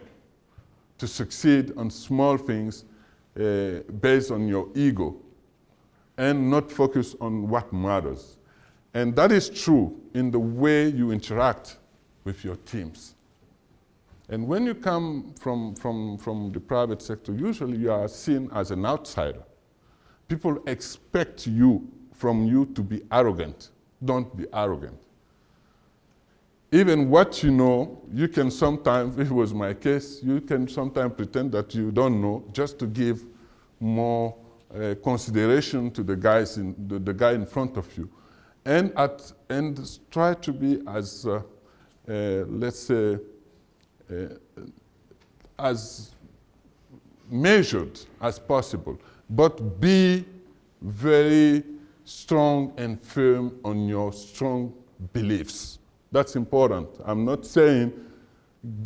to succeed on small things based on your ego and not focus on what matters. And that is true in the way you interact with your teams. And when you come from the private sector, usually you are seen as an outsider. People expect from you to be arrogant. Don't be arrogant. even what you know, you can sometimes, if it was my case, you can sometimes pretend that you don't know just to give more consideration to the guys the guy in front of you. And try to be as, let's say, as measured as possible, but be very strong and firm on your strong beliefs. That's important. I'm not saying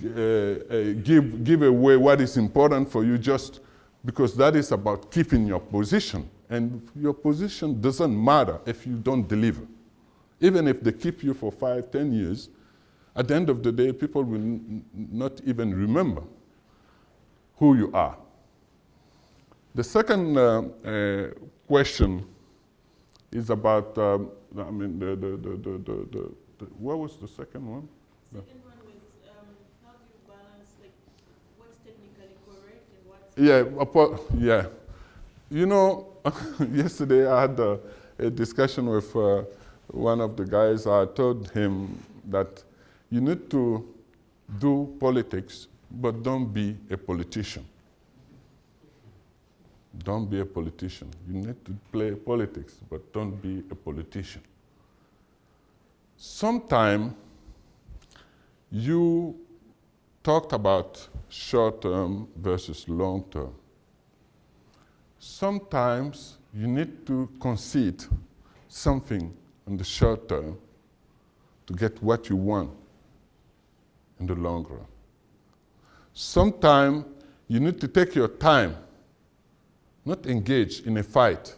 give away what is important for you just because that is about keeping your position. And your position doesn't matter if you don't deliver. Even if they keep you for 5, 10 years, at the end of the day, people will not even remember who you are. The second question is about, what was the second one? Second one was how do you balance what's technically correct and what's Yeah. You know, yesterday I had a discussion with one of the guys. I told him that you need to do politics, but don't be a politician. Don't be a politician. You need to play politics, but don't be a politician. Sometime you talked about short-term versus long-term. Sometimes you need to concede something in the short term to get what you want in the long run. Sometimes you need to take your time, not engage in a fight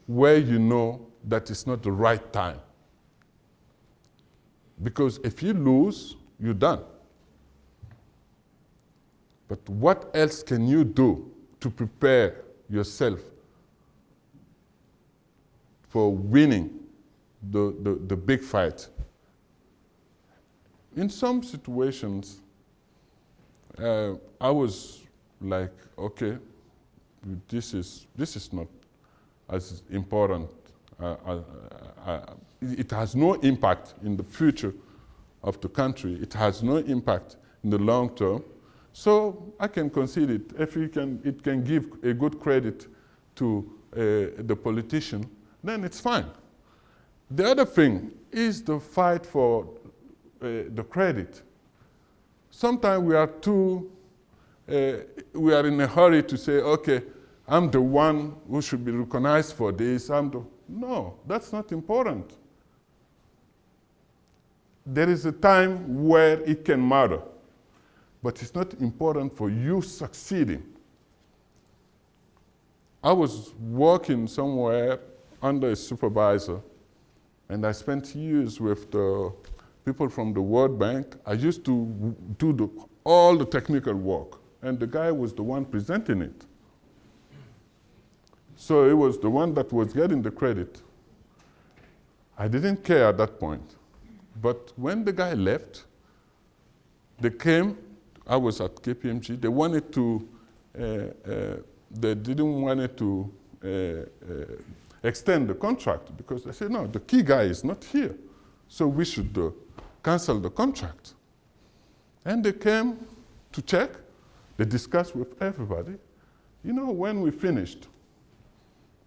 where you know that it's not the right time. Because if you lose, you're done. But what else can you do to prepare yourself for winning the big fight? In some situations, I was like, okay, this is not as important. It has no impact in the future of the country. It has no impact in the long term. So I can concede it. If it can give a good credit to the politician, then it's fine. The other thing is the fight for the credit. Sometimes we are in a hurry to say, okay, I'm the one who should be recognized for this. No, that's not important. There is a time where it can matter, but it's not important for you succeeding. I was working somewhere under a supervisor, and I spent years with the people from the World Bank. I used to do all the technical work, and the guy was the one presenting it. So it was the one that was getting the credit. I didn't care at that point. But when the guy left, they came, I was at KPMG, they wanted to, they didn't want it to extend the contract because they said, no, the key guy is not here. So we should cancel the contract. And they came to check, they discussed with everybody. You know, when we finished,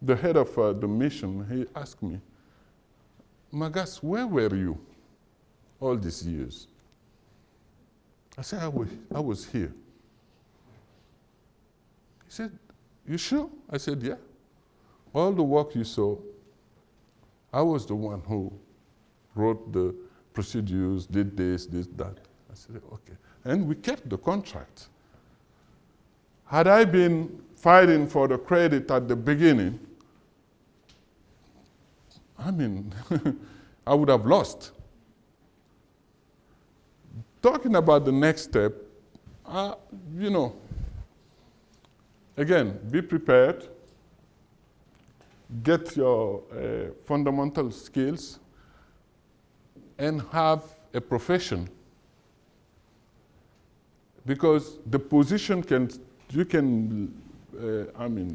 the head of the mission, he asked me, Magas, where were you all these years? I said, I was here. He said, you sure? I said, yeah. All the work you saw, I was the one who wrote the procedures, did this, that. I said, okay. And we kept the contract. Had I been fighting for the credit at the beginning, I mean, I would have lost. Talking about the next step, you know, again, be prepared, get your fundamental skills, and have a profession. Because the position you can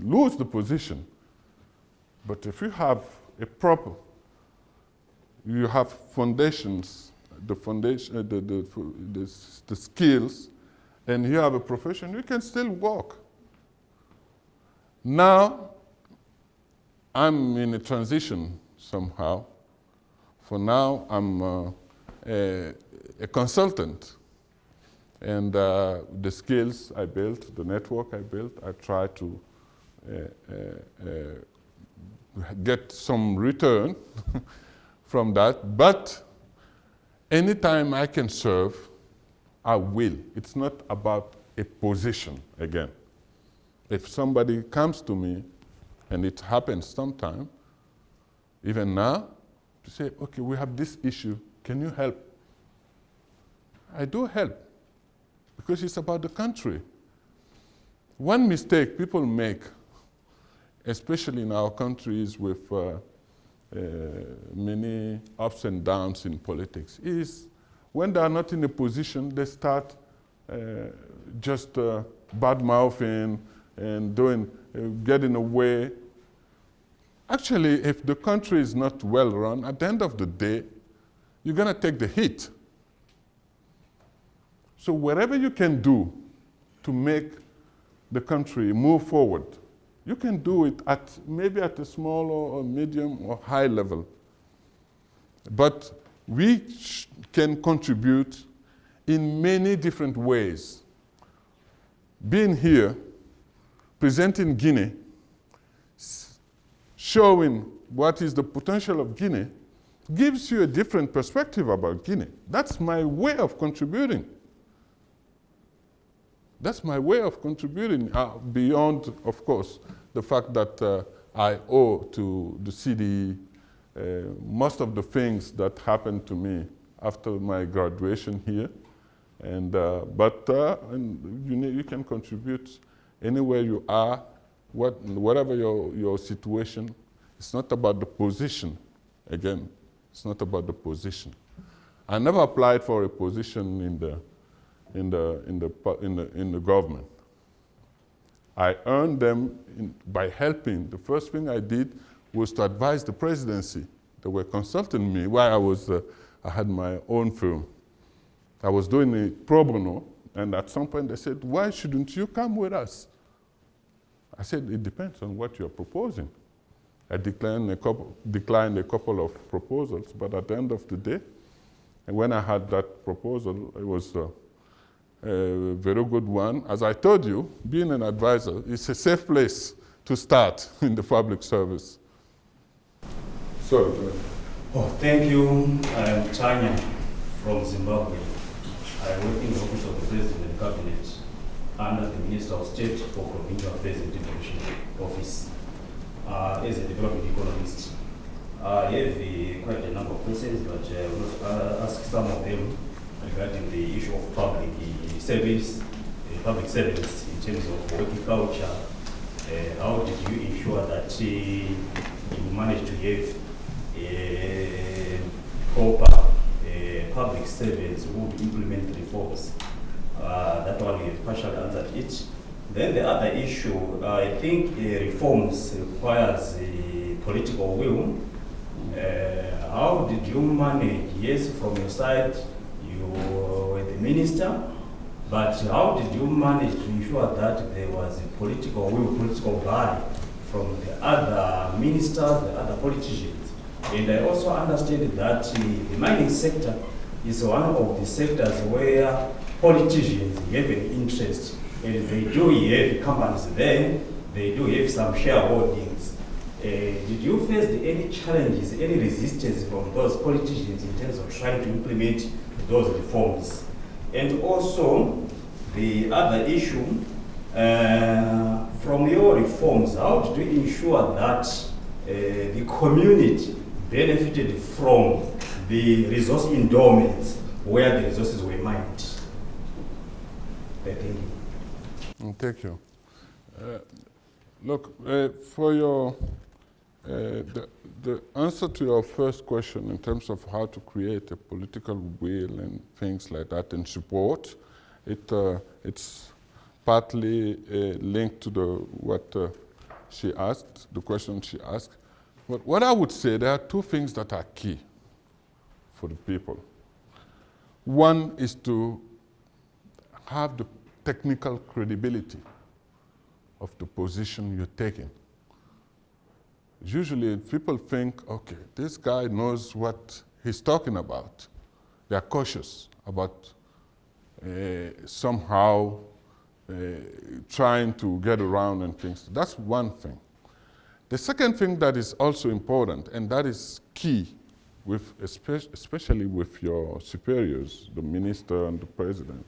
lose the position. But if you have you have foundations the foundation, the skills, and you have a profession, you can still work. Now, I'm in a transition somehow. For now, I'm a consultant. And the skills I built, the network I built, I try to get some return from that. But anytime I can serve, I will. It's not about a position again. If somebody comes to me, and it happens sometime, even now, to say, okay, we have this issue, can you help? I do help, because it's about the country. One mistake people make, especially in our countries with many ups and downs in politics, is when they are not in a position, they start just bad-mouthing and getting away. Actually, if the country is not well run, at the end of the day, you're going to take the hit. So whatever you can do to make the country move forward, you can do it maybe at a small or medium or high level. But we can contribute in many different ways. Being here, presenting Guinea, showing what is the potential of Guinea, gives you a different perspective about Guinea. That's my way of contributing. That's my way of contributing, beyond, of course, the fact that I owe to the CDE most of the things that happened to me after my graduation here. And, you can contribute anywhere you are, whatever your situation. It's not about the position. Again, it's not about the position. I never applied for a position in the government. I earned them by helping. The first thing I did was to advise the presidency. They were consulting me while I had my own firm. I was doing it pro bono, and at some point they said, "Why shouldn't you come with us?" I said, "It depends on what you're proposing." I declined a couple of proposals, but at the end of the day, and when I had that proposal, it was a very good one. As I told you, being an advisor is a safe place to start in the public service. So, thank you. I'm Tanya from Zimbabwe. I work in the Office of the President Cabinet under the Minister of State for Provincial Affairs and Devolution Office. As a development economist, I have quite a number of questions, but I will ask some of them regarding the issue of public service, public service in terms of working culture. How did you ensure that you managed to have proper public servants who would implement reforms? That one we have partially answered it. Then the other issue, I think reforms requires political will. How did you manage? Yes, from your side, you were the minister, but how did you manage to ensure that there was a political will, political body from the other ministers, the other politicians? And I also understand that the mining sector is one of the sectors where politicians have an interest, and they do have companies there, they do have some shareholdings. Did you face any challenges, any resistance from those politicians in terms of trying to implement those reforms? And also, the other issue, from your reforms, how did you ensure that the community benefited from the resource endowments where the resources were mined? Thank you. thank you. Look, for your the answer to your first question in terms of how to create a political will and things like that and support, it's partly linked to what she asked, the question she asked. But what I would say, there are two things that are key for the people. One is to have the technical credibility of the position you're taking. Usually people think, okay, this guy knows what he's talking about. They're cautious about somehow trying to get around and things. That's one thing. The second thing that is also important, and that is key, with especially with your superiors, the minister and the president,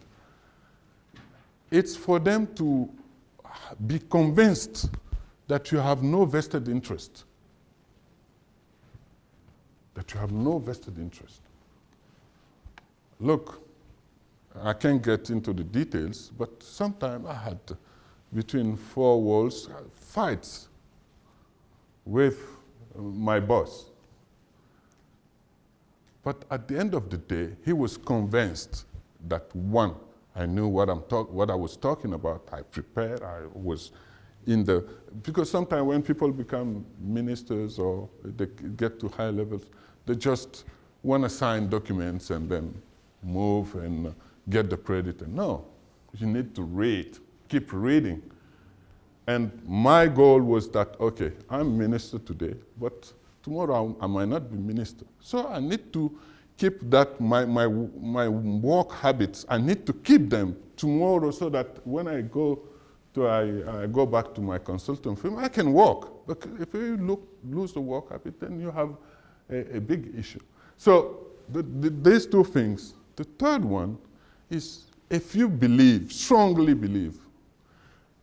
it's for them to be convinced that you have no vested interest. That you have no vested interest. Look, I can't get into the details, but sometimes I had, between four walls, fights with my boss. But at the end of the day, he was convinced that, one, I knew what I was talking about. I prepared. I was in the, because sometimes when people become ministers or they get to high levels, they just want to sign documents and then move and get the credit. And no, you need to read, keep reading. And my goal was that, okay, I'm minister today, but tomorrow I might not be minister. So I need to keep that, my work habits, I need to keep them tomorrow so that when I go back to my consultant firm, I can work. But if you lose the work habit, then you have a big issue. So these two things. The third one is if you believe, strongly believe,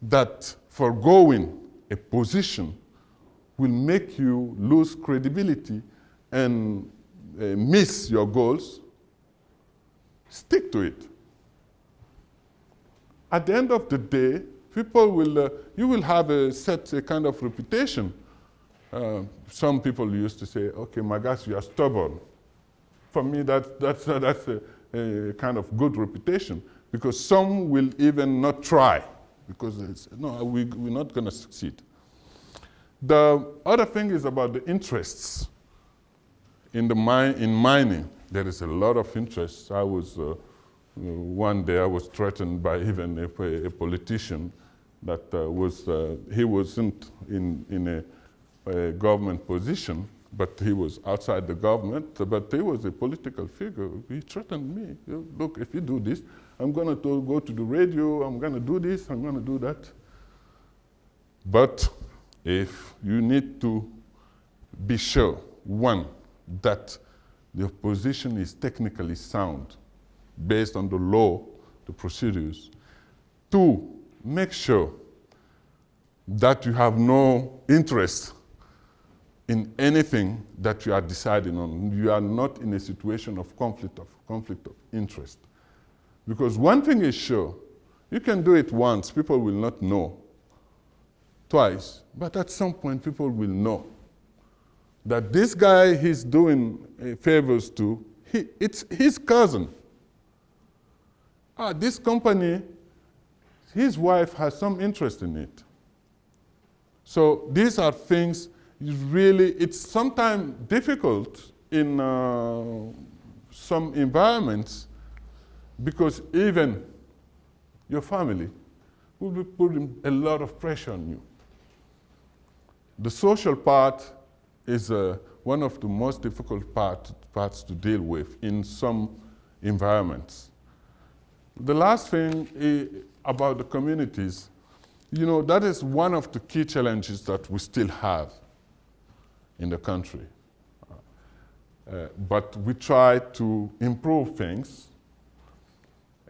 that foregoing a position will make you lose credibility and miss your goals, stick to it. At the end of the day, people will, you will have a kind of reputation. Some people used to say, okay, Magassouba, you are stubborn. For me, that's a kind of good reputation, because some will even not try, because it's, no, we're not going to succeed. The other thing is about the interests. In mining, there is a lot of interest. I was, one day I was threatened by even a politician that he wasn't in a government position, but he was outside the government, but he was a political figure. He threatened me. Look, if you do this, I'm going to go to the radio, I'm going to do this, I'm going to do that. But if you need to be sure, one, that the position is technically sound, based on the law, the procedures. Two, make sure that you have no interest in anything that you are deciding on. You are not in a situation of conflict of interest. Because one thing is sure, you can do it once, people will not know. Twice, but at some point people will know that this guy he's doing favors to, it's his cousin. This company, his wife has some interest in it. So these are things, really, it's sometimes difficult in some environments, because even your family will be putting a lot of pressure on you. The social part is one of the most difficult parts to deal with in some environments. The last thing about the communities, that is one of the key challenges that we still have in the country. But we try to improve things,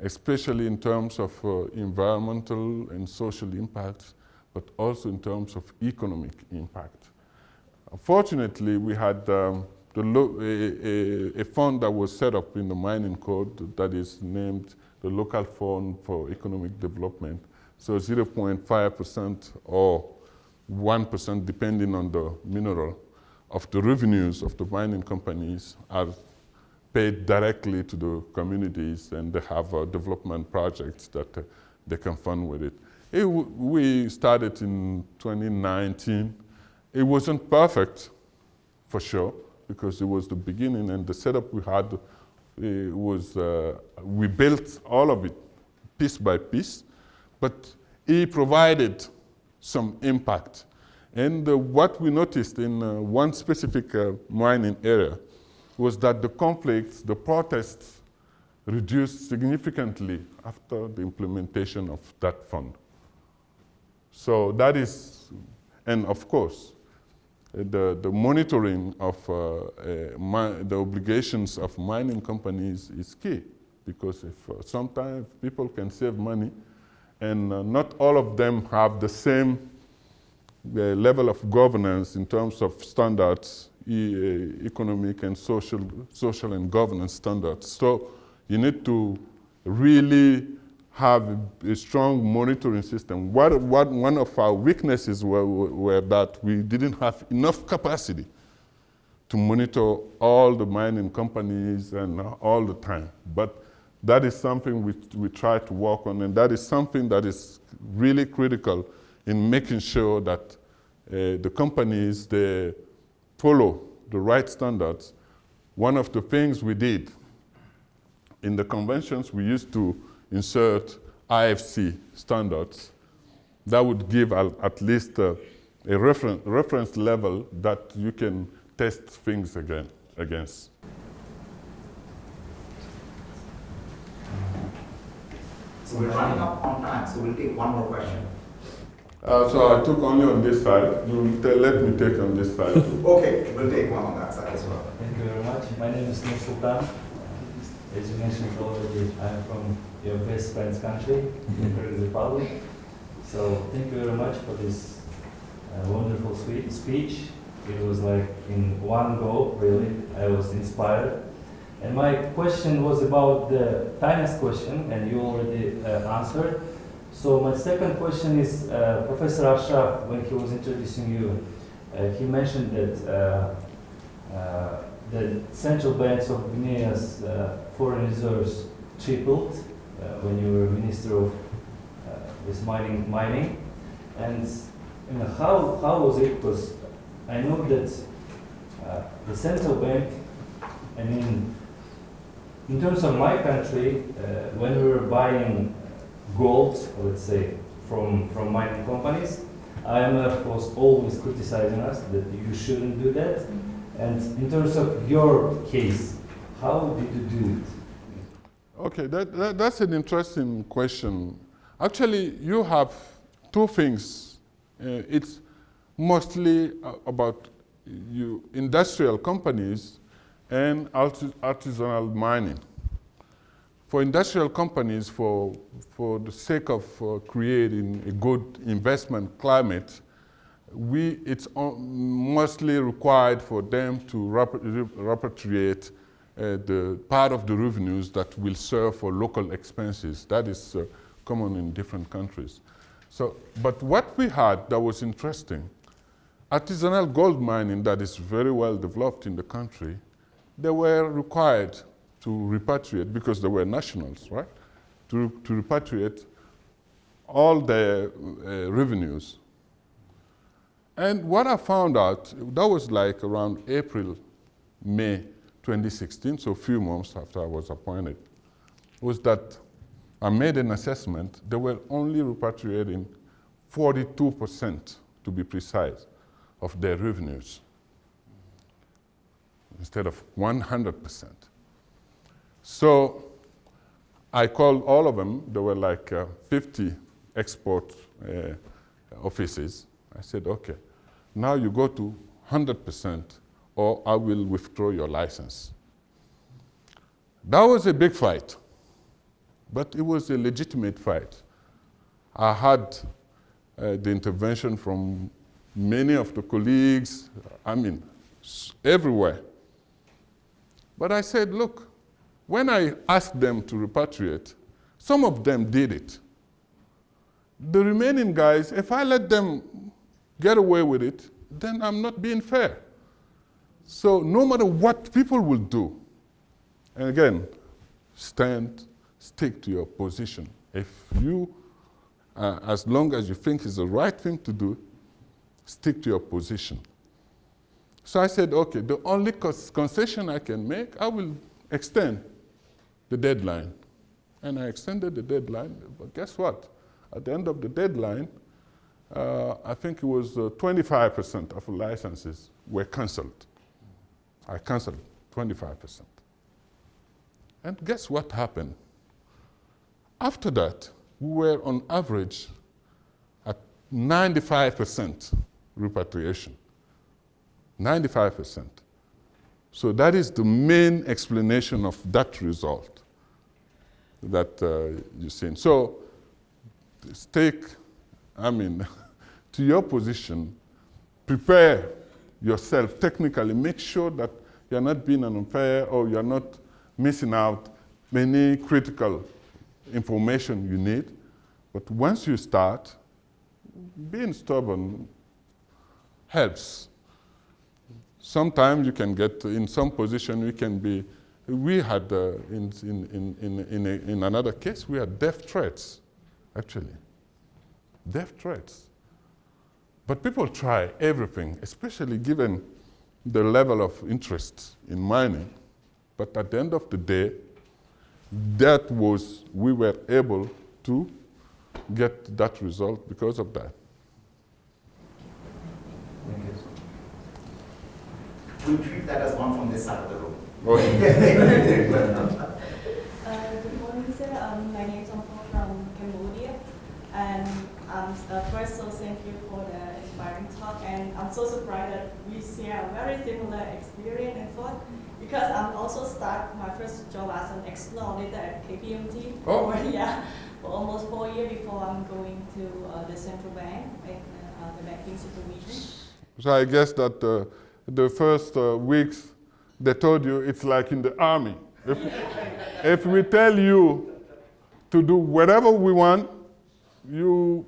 especially in terms of environmental and social impacts, but also in terms of economic impact. Fortunately, we had a fund that was set up in the mining code that is named the Local Fund for Economic Development. So 0.5% or 1%, depending on the mineral, of the revenues of the mining companies are paid directly to the communities, and they have development projects that they can fund with it. We started in 2019. It wasn't perfect, for sure, because it was the beginning, and the setup we had we built all of it piece by piece, but he provided some impact. And what we noticed in one specific mining area was that the conflicts, the protests, reduced significantly after the implementation of that fund. So that is, and of course, the monitoring of the obligations of mining companies is key, because if sometimes people can save money, and not all of them have the same level of governance in terms of standards, economic and social and governance standards. So you need to really have a strong monitoring system. One of our weaknesses were that we didn't have enough capacity to monitor all the mining companies and all the time. But that is something we try to work on, and that is something that is really critical in making sure that the companies, they follow the right standards. One of the things we did in the conventions, we used to insert IFC standards that would give at least a reference level that you can test things against. So we're running up on time, so we'll take one more question. So I took only on this side. Let me take on this side. Okay, we'll take one on that side as well. Thank you very much. My name is Nur Sultan. As you mentioned already, I'm from your best friend's country, the Republic. So thank you very much for this wonderful speech. It was like in one go, really. I was inspired. And my question was about the tiniest question, and you already answered. So my second question is, Professor Ashraf, when he was introducing you, he mentioned that the central banks of Guinea's foreign reserves tripled when you were Minister of this mining. And you know, how was it? Because I know that the central bank, I mean, in terms of my country, when we were buying gold, let's say, from mining companies, IMF was always criticizing us that you shouldn't do that. And in terms of your case, how did you do it? Okay, that's an interesting question. Actually, you have two things. It's mostly about industrial companies and artisanal mining. For industrial companies, for the sake of creating a good investment climate, it's mostly required for them to repatriate the part of the revenues that will serve for local expenses. That is common in different countries. But what we had that was interesting, artisanal gold mining that is very well developed in the country, they were required to repatriate, because they were nationals, right? To repatriate all their revenues. And what I found out, that was like around April, May 2016, so a few months after I was appointed, was that I made an assessment. They were only repatriating 42%, to be precise, of their revenues, instead of 100%. So I called all of them. There were like 50 export offices. I said, okay, now you go to 100% or I will withdraw your license. That was a big fight, but it was a legitimate fight. I had the intervention from many of the colleagues, I mean, everywhere. But I said, look, when I asked them to repatriate, some of them did it. The remaining guys, if I let them get away with it, then I'm not being fair. So no matter what people will do, and again, stick to your position. If you, as long as you think it's the right thing to do, stick to your position. So I said, okay, the only concession I can make, I will extend the deadline. And I extended the deadline, but guess what? At the end of the deadline, I think it was 25% of licenses were canceled. I canceled 25%. And guess what happened? After that, we were on average at 95% repatriation. 95%. So that is the main explanation of that result that you've seen. So take, to your position, prepare yourself technically, make sure that you're not being unfair or you're not missing out many critical information you need. But once you start, being stubborn helps. Sometimes you can get in some position, we had, in another case, we had death threats, actually. Death threats. But people try everything, especially given the level of interest in mining. But at the end of the day, we were able to get that result because of that. Thank you. We'll treat that as one from this side of the room. Good morning, sir. My name is Ampho from Cambodia. And first, so thank you for the inspiring talk. And I'm so surprised that we share a very similar experience and thought, because I'm also start my first job as an external auditor at KPMG for almost 4 years before I'm going to the central bank, the banking supervision. So I guess that the first weeks, they told you it's like in the army. If we tell you to do whatever we want, you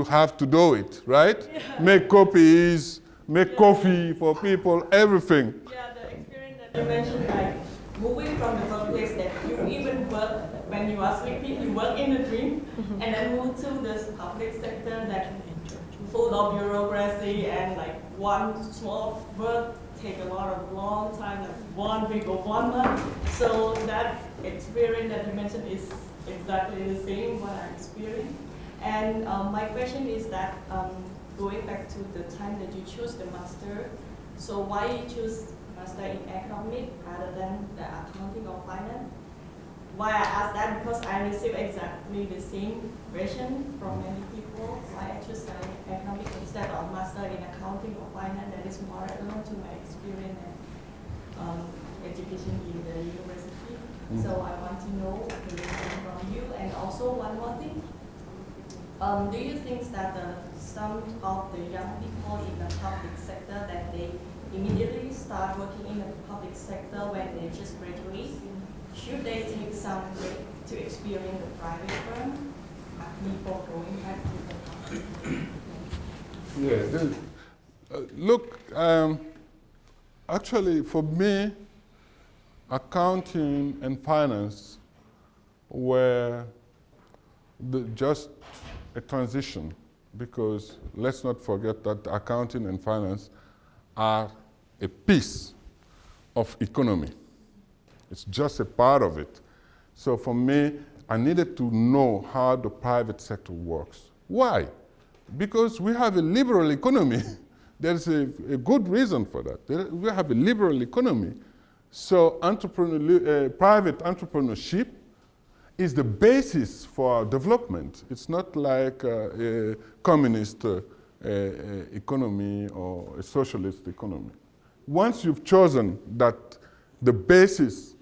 have to do it, right? Yeah. Make copies, make coffee for people, everything. Yeah, the experience that you mentioned, like moving from the workplace that you even work when you are sleeping, you work in a dream, and then move to this public sector that full of bureaucracy and like one small work take a lot of long time, like 1 week or 1 month. So that experience that you mentioned is exactly the same what I experienced. And my question is that going back to the time that you choose the master, so why you choose master in economics rather than the accounting or finance? Why I ask that, because I receive exactly the same question from many people. Why I choose economics instead of master in accounting or finance that is more relevant to my experience and education in the university. So I want to know the reason from you. And also one more thing. Do you think that some of the young people in the public sector that they immediately start working in the public sector when they just graduate? Should they take some break to experience the private firm before going back to the public? Yeah, look, actually for me, accounting and finance were just a transition, because let's not forget that accounting and finance are a piece of economy. It's just a part of it. So for me, I needed to know how the private sector works. Why? Because we have a liberal economy. There's a good reason for that. We have a liberal economy. So private entrepreneurship is the basis for our development. It's not like a communist economy or a socialist economy. Once you've chosen that the basis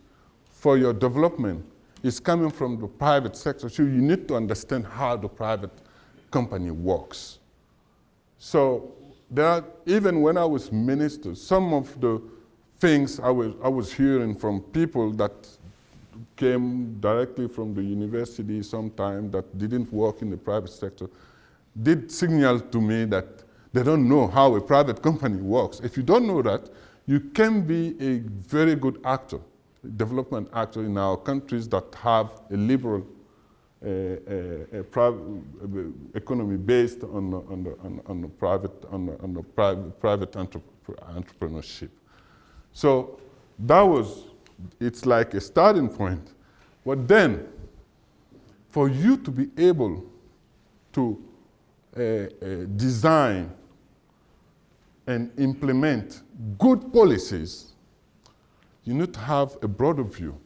for your development is coming from the private sector, so you need to understand how the private company works. So even when I was minister, some of the things I was hearing from people that came directly from the university sometime that didn't work in the private sector, did signal to me that they don't know how a private company works. If you don't know that, you can be a very good actor, development actor in our countries that have a liberal economy based on the private entrepreneurship. So that was it's like a starting point. But then, for you to be able to design and implement good policies, you need to have a broader view.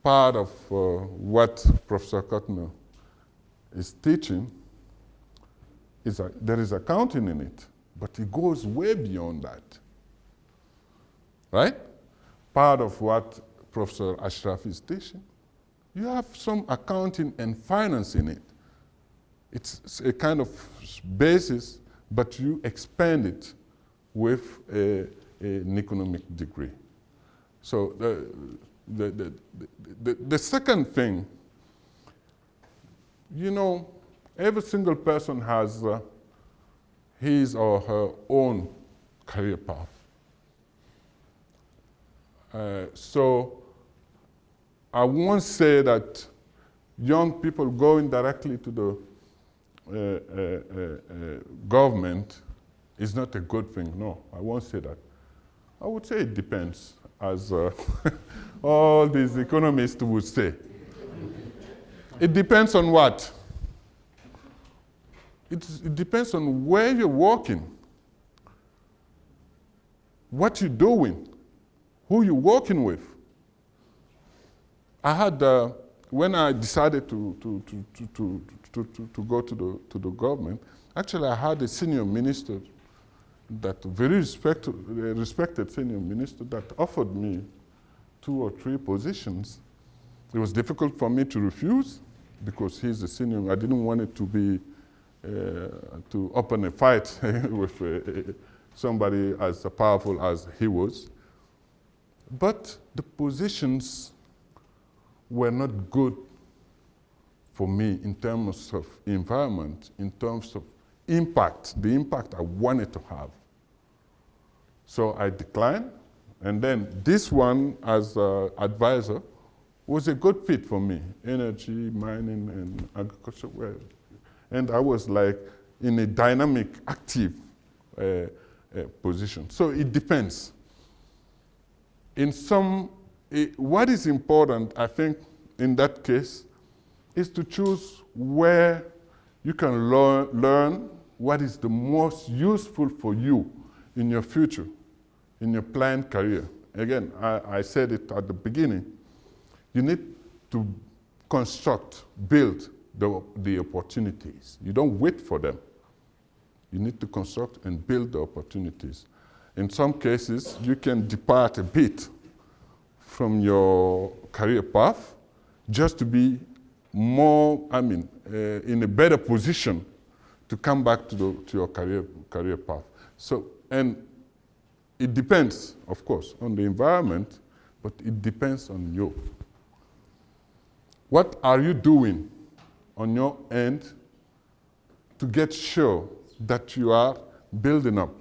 Part of what Professor Kotner is teaching is that there is accounting in it, but it goes way beyond that, right? Part of what Professor Ashraf is teaching, you have some accounting and finance in it. It's a kind of basis, but you expand it with an economic degree. So the second thing, you know, every single person has his or her own career path. So I won't say that young people going directly to the government is not a good thing. No, I won't say that. I would say it depends, as all these economists would say. It depends on what? It depends on where you're working, what you're doing, who you're working with. I had, when I decided to go to the government, actually I had a senior minister, that very respected senior minister, that offered me 2 or 3 positions. It was difficult for me to refuse because he's a senior. I didn't want it to be to open a fight with somebody as powerful as he was. But the positions were not good for me in terms of environment, in terms of impact, the impact I wanted to have. So I declined, and then this one as advisor was a good fit for me, energy, mining, and agriculture. And I was like in a dynamic, active position. So it depends. What is important, I think, in that case, is to choose where you can learn what is the most useful for you in your future, in your planned career. Again, I said it at the beginning. You need to construct, build the opportunities. You don't wait for them. You need to construct and build the opportunities. In some cases, you can depart a bit from your career path just to be more, in a better position to come back to your career path. So, and it depends, of course, on the environment, but it depends on you. What are you doing on your end to get sure that you are building up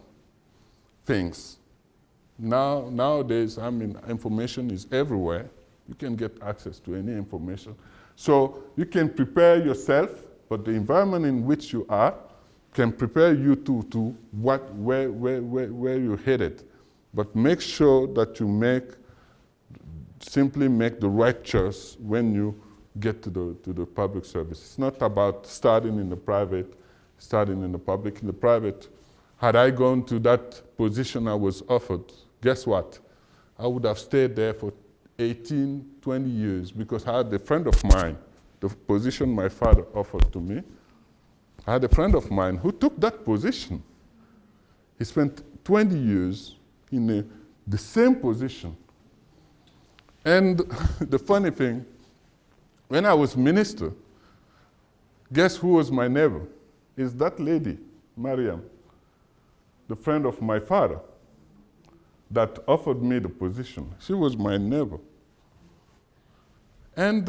things? Nowadays, information is everywhere. You can get access to any information. So you can prepare yourself, but the environment in which you are can prepare you to where you're headed. But make sure that you simply make the right choice when you get to the public service. It's not about starting in the private, starting in the public. In the private, had I gone to that position I was offered, guess what? I would have stayed there for 18, 20 years because I had a friend of mine, the position my father offered to me, I had a friend of mine who took that position. He spent 20 years in the same position. And the funny thing, when I was minister, guess who was my neighbor? Is that lady, Mariam, the friend of my father, that offered me the position. She was my neighbor. And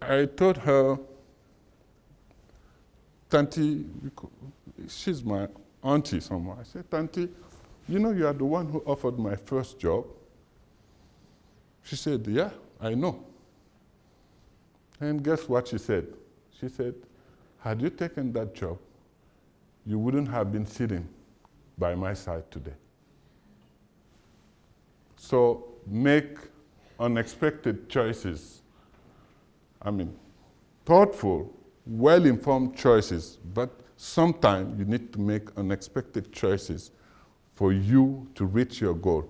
I told her, Tanti, she's my auntie somewhere. I said, Tanti, you know you are the one who offered my first job. She said, yeah, I know. And guess what she said? She said, had you taken that job, you wouldn't have been sitting by my side today. So make unexpected choices. I mean, thoughtful, well-informed choices, but sometimes you need to make unexpected choices for you to reach your goal.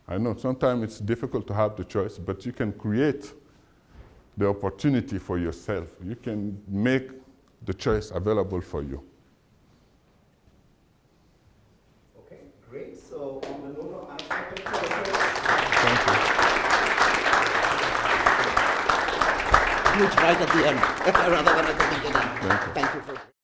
I know sometimes it's difficult to have the choice, but you can create the opportunity for yourself. You can make the choice available for you. Okay, great. So on the note of unexpected choices, Thank you. huge right at the end, rather than at the beginning. Thank you. Thank you for.